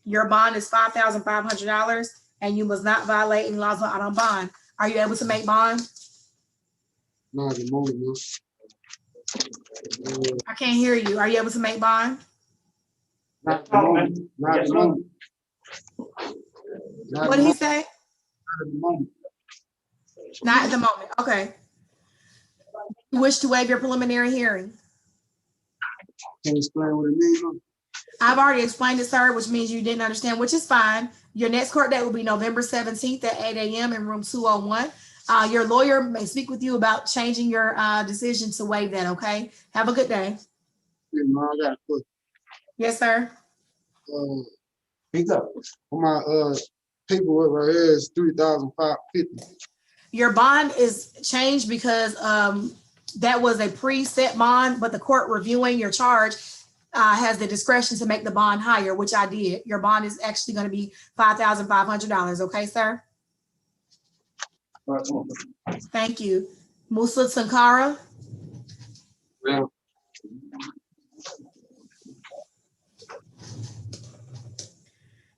Your bond is $5,500 and you must not violate any laws out on bond. Are you able to make bond? Not at the moment, no. I can't hear you. Are you able to make bond? Not at the moment. Not at the moment. What did he say? Not at the moment. Not at the moment. Okay. You wish to waive your preliminary hearing? Can you explain what it means? Huh? I've already explained it, sir, which means you didn't understand, which is fine. Your next court date will be November 17th at 8 a.m. in room 201. Your lawyer may speak with you about changing your decision to waive that, okay? Have a good day. Yeah, man, I got a question. Yes, sir. Speak up. For my paperwork right here is $3,550. Your bond is changed because that was a preset bond, but the court reviewing your charge has the discretion to make the bond higher, which I did. Your bond is actually going to be $5,500. Okay, sir? Thank you. Musa Sankara? Yeah.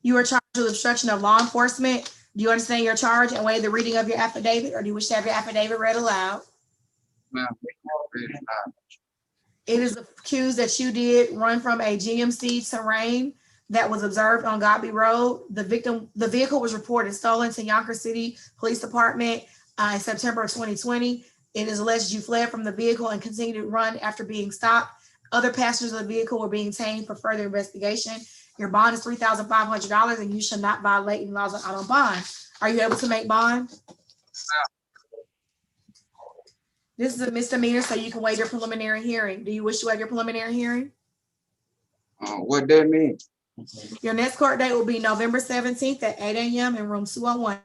You are charged with obstruction of law enforcement. Do you understand your charge and waive the reading of your affidavit, or do you wish to have your affidavit read aloud? Ma'am, It is accused that you did run from a GMC terrain that was observed on Godby Road. The vehicle was reported stolen to Yonkers City Police Department in September of 2020. It is alleged you fled from the vehicle and continued to run after being stopped. Other passengers of the vehicle were being detained for further investigation. Your bond is $3,500 and you shall not violate any laws out on bond. Are you able to make bond? This is a misdemeanor, so you can waive your preliminary hearing. Do you wish to waive your preliminary hearing? What that mean? Your next court date will be November 17th at 8 a.m. in room 201. I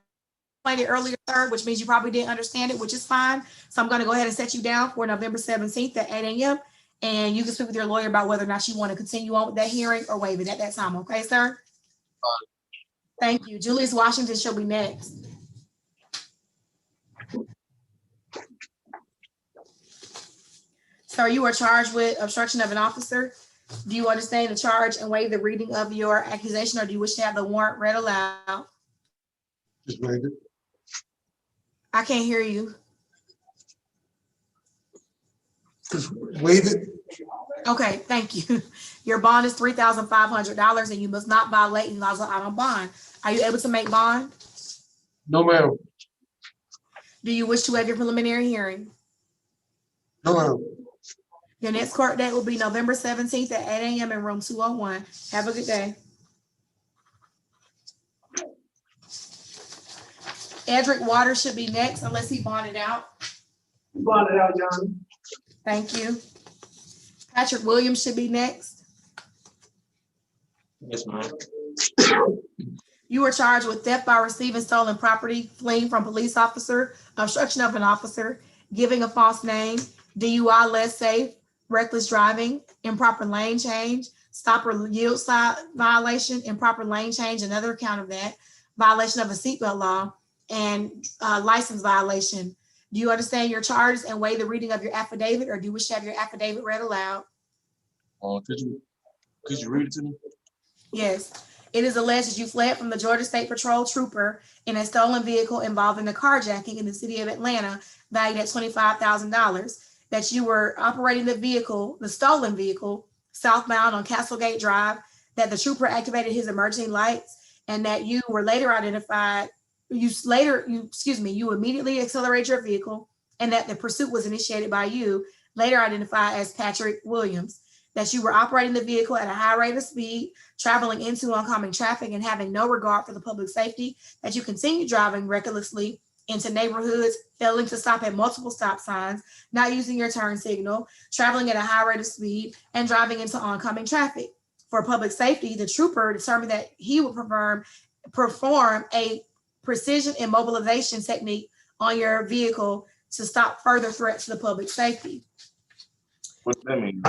explained it earlier, sir, which means you probably didn't understand it, which is fine. So I'm going to go ahead and set you down for November 17th at 8 a.m. And you can speak with your lawyer about whether or not you want to continue on with that hearing or waive it at that time. Okay, sir? Thank you. Julius Washington shall be next. Sir, you are charged with obstruction of an officer. Do you understand the charge and waive the reading of your accusation, or do you wish to have the warrant read aloud? Just waive it. I can't hear you. Just waive it. Okay, thank you. Your bond is $3,500 and you must not violate any laws out on bond. Are you able to make bond? No, ma'am. Do you wish to waive your preliminary hearing? No, ma'am. Your next court date will be November 17th at 8 a.m. in room 201. Have a good day. Edric Waters should be next unless he bonded out. Bonded out, John. Thank you. Patrick Williams should be next. Yes, ma'am. You were charged with theft by receiving stolen property, fleeing from police officer, obstruction of an officer, giving a false name, DUI less safe, reckless driving, improper lane change, stop or yield sign violation, improper lane change, another count of that, violation of a seatbelt law, and license violation. Do you understand your charges and waive the reading of your affidavit, or do you wish to have your affidavit read aloud? Could you read it to me? Yes. It is alleged that you fled from the Georgia State Patrol trooper in a stolen vehicle involving a carjacking in the city of Atlanta, valued at $25,000. That you were operating the vehicle, the stolen vehicle, southbound on Castlegate Drive, that the trooper activated his emergency lights, and that you were later identified, you immediately accelerated your vehicle, and that the pursuit was initiated by you, later identified as Patrick Williams. That you were operating the vehicle at a high rate of speed, traveling into oncoming traffic and having no regard for the public safety, that you continue driving recklessly into neighborhoods, failing to stop at multiple stop signs, not using your turn signal, traveling at a high rate of speed, and driving into oncoming traffic. For public safety, the trooper determined that he would perform a precision immobilization technique on your vehicle to stop further threats to the public safety. What's that mean?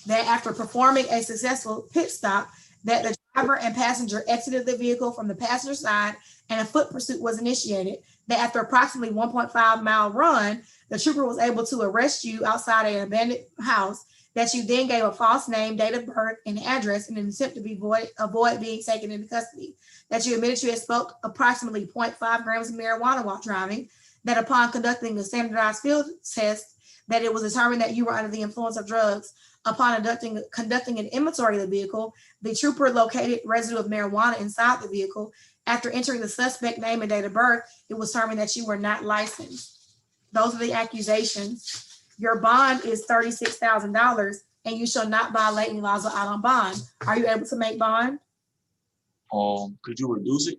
That after performing a successful pit stop, that the driver and passenger exited the vehicle from the passenger side and a foot pursuit was initiated. That after approximately 1.5 mile run, the trooper was able to arrest you outside an abandoned house, that you then gave a false name, date of birth, and address in an attempt to avoid being taken into custody, that you admitted you had smoked approximately 0.5 grams of marijuana while driving, that upon conducting a standardized field test, that it was determined that you were under the influence of drugs. Upon conducting an inventory of the vehicle, the trooper located residue of marijuana inside the vehicle. After entering the suspect name and date of birth, it was determined that you were not licensed. Those are the accusations. Your bond is $36,000, and you shall not violate any laws or out on bond. Are you able to make bond? Could you reduce it?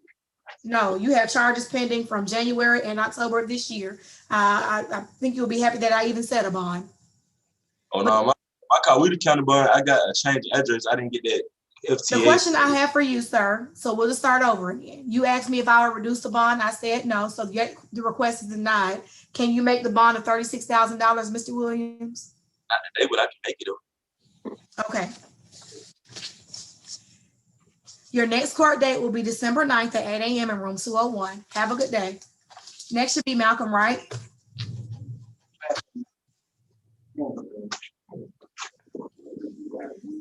No, you have charges pending from January and October of this year. I think you'll be happy that I even set a bond. Oh no, my car, we the county bond. I got a change address. I didn't get that FTA. The question I have for you, sir, so we'll just start over again. You asked me if I would reduce the bond. I said no, so the request is denied. Can you make the bond of $36,000, Mr. Williams? Not today, but I can make it up. Okay. Your next court date will be December 9th at 8 a.m. in room 201. Have a good day. Next should be Malcolm Wright.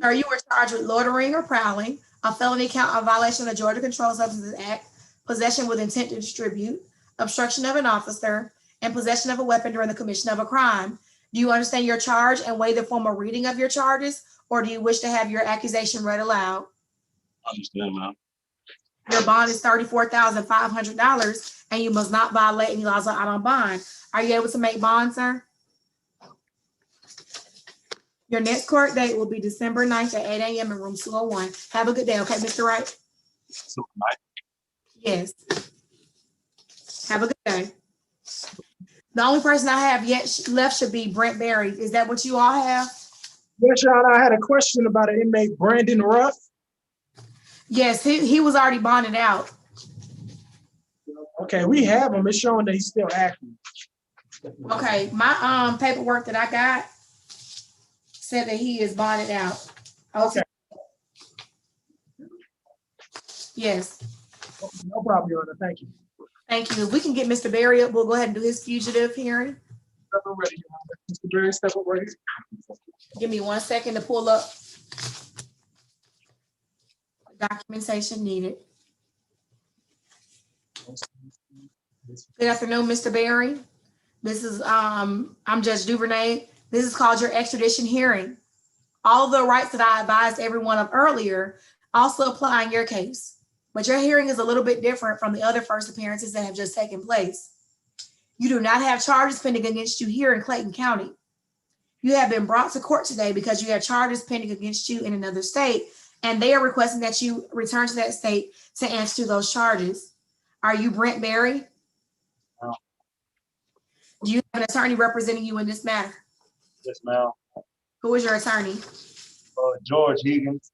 Sir, you were charged with loitering or prowling, a felony count of violation of the Georgia Controlled Substances Act, possession with intent to distribute, obstruction of an officer, and possession of a weapon during the commission of a crime. Do you understand your charge and waive the formal reading of your charges, or do you wish to have your accusation read aloud? I understand, ma'am. Your bond is $34,500, and you must not violate any laws out on bond. Are you able to make bond, sir? Your next court date will be December 9th at 8 a.m. in room 201. Have a good day, okay, Mr. Wright? Yes. Have a good day. The only person I have yet left should be Brent Berry. Is that what you all have? Yes, Your Honor, I had a question about an inmate, Brandon Ruff. Yes, he was already bonded out. Okay, we have him. It's showing that he's still active. Okay, my paperwork that I got said that he is bonded out. Okay. Yes. No problem, Your Honor. Thank you. Thank you. If we can get Mr. Berry up, we'll go ahead and do his fugitive hearing. Step up ready, Your Honor. Mr. Berry, step up right here. Give me 1 second to pull up documentation needed. Good afternoon, Mr. Berry. This is I'm Judge Duvernay. This is called your extradition hearing. All the rights that I advised everyone of earlier also apply in your case, but your hearing is a little bit different from the other first appearances that have just taken place. You do not have charges pending against you here in Clayton County. You have been brought to court today because you have charges pending against you in another state, and they are requesting that you return to that state to answer to those charges. Are you Brent Berry? No. Do you have an attorney representing you in this matter? Yes, ma'am. Who is your attorney? George Higgins,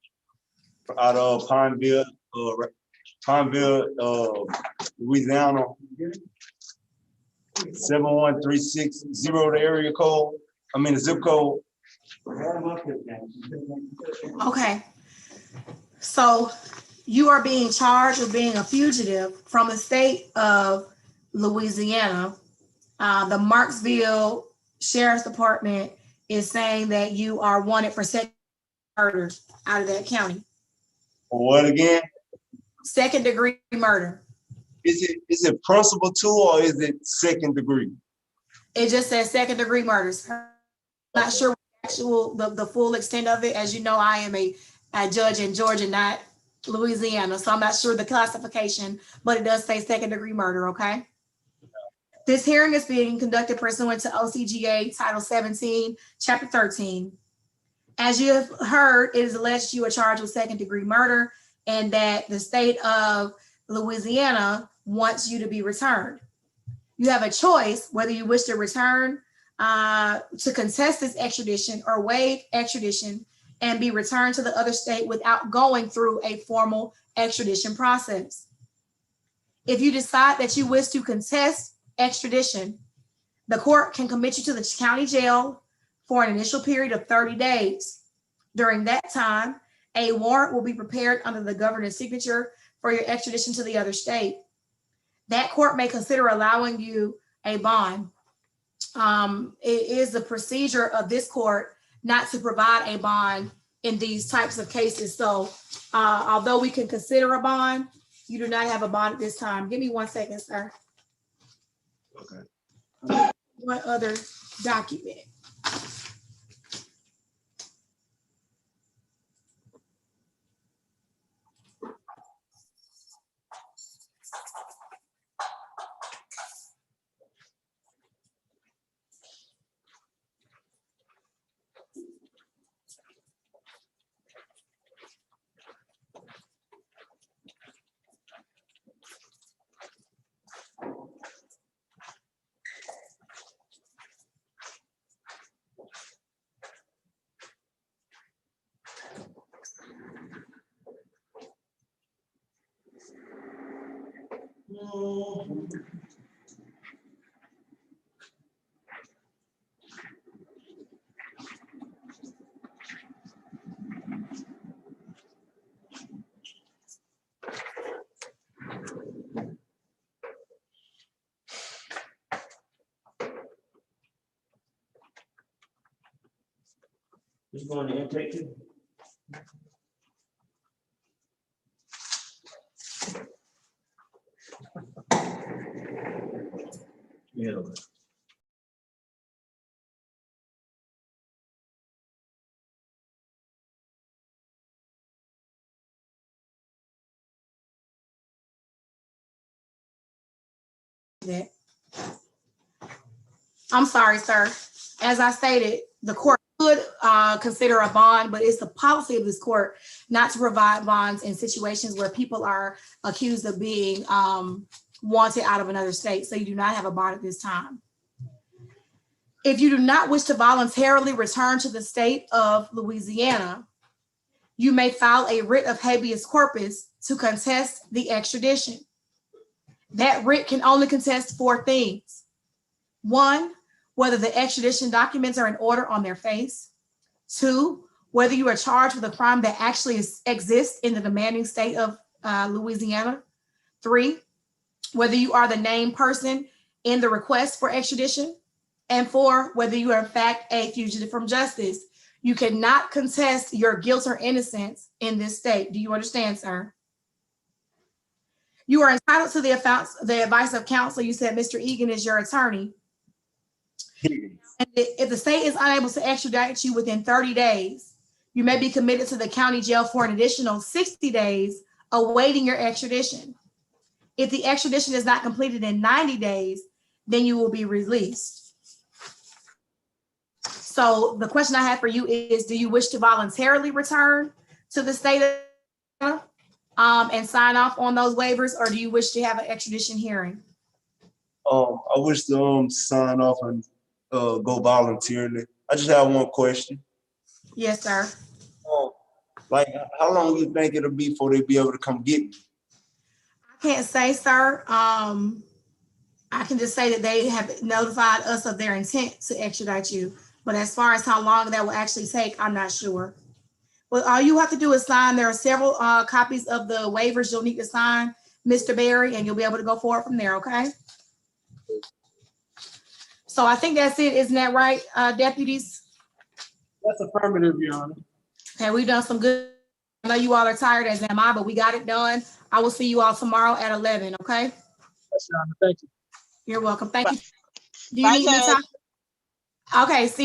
out of Pineville, Louisiana. 71360, the area code. I mean the zip code. Okay. So you are being charged with being a fugitive from the state of Louisiana. The Marksville Sheriff's Department is saying that you are wanted for second murder out of that county. What again? Second degree murder. Is it principal too, or is it second degree? It just says second degree murders. I'm not sure the full extent of it. As you know, I am a judge in Georgia, not Louisiana, so I'm not sure the classification, but it does say second degree murder, okay? This hearing is being conducted pursuant to OCGA Title 17, Chapter 13. As you have heard, it is alleged you are charged with second degree murder and that the state of Louisiana wants you to be returned. You have a choice whether you wish to return to contest this extradition or waive extradition and be returned to the other state without going through a formal extradition process. If you decide that you wish to contest extradition, the court can commit you to the county jail for an initial period of 30 days. During that time, a warrant will be prepared under the governor's signature for your extradition to the other state. That court may consider allowing you a bond. It is the procedure of this court not to provide a bond in these types of cases. So although we can consider a bond, you do not have a bond at this time. Give me 1 second, sir. Okay. One other document. Just going to intake too. Yeah. I'm sorry, sir. As I stated, the court could consider a bond, but it's the policy of this court not to provide bonds in situations where people are accused of being wanted out of another state. So you do not have a bond at this time. If you do not wish to voluntarily return to the state of Louisiana, you may file a writ of habeas corpus to contest the extradition. That writ can only contest 4 things. 1, whether the extradition documents are in order on their face. 2, whether you are charged with a crime that actually exists in the demanding state of Louisiana. 3, whether you are the named person in the request for extradition. And 4, whether you are in fact a fugitive from justice. You cannot contest your guilt or innocence in this state. Do you understand, sir? You are entitled to the advice of counsel. You said Mr. Egan is your attorney. And if the state is unable to extradite you within 30 days, you may be committed to the county jail for an additional 60 days awaiting your extradition. If the extradition is not completed in 90 days, then you will be released. So the question I have for you is, do you wish to voluntarily return to the state of and sign off on those waivers, or do you wish to have an extradition hearing? I wish to sign off and go voluntarily. I just have one question. Yes, sir. Like, how long you think it'll be before they be able to come get me? I can't say, sir. I can just say that they have notified us of their intent to extradite you. But as far as how long that will actually take, I'm not sure. But all you have to do is sign. There are several copies of the waivers you'll need to sign, Mr. Berry, and you'll be able to go forward from there, okay? So I think that's it. Isn't that right, deputies? That's affirmative, Your Honor. Okay, we've done some good. I know you all are tired, as am I, but we got it done. I will see you all tomorrow at 11, okay? Yes, Your Honor. Thank you. You're welcome. Thank you. Do you need me to talk? Okay, see you.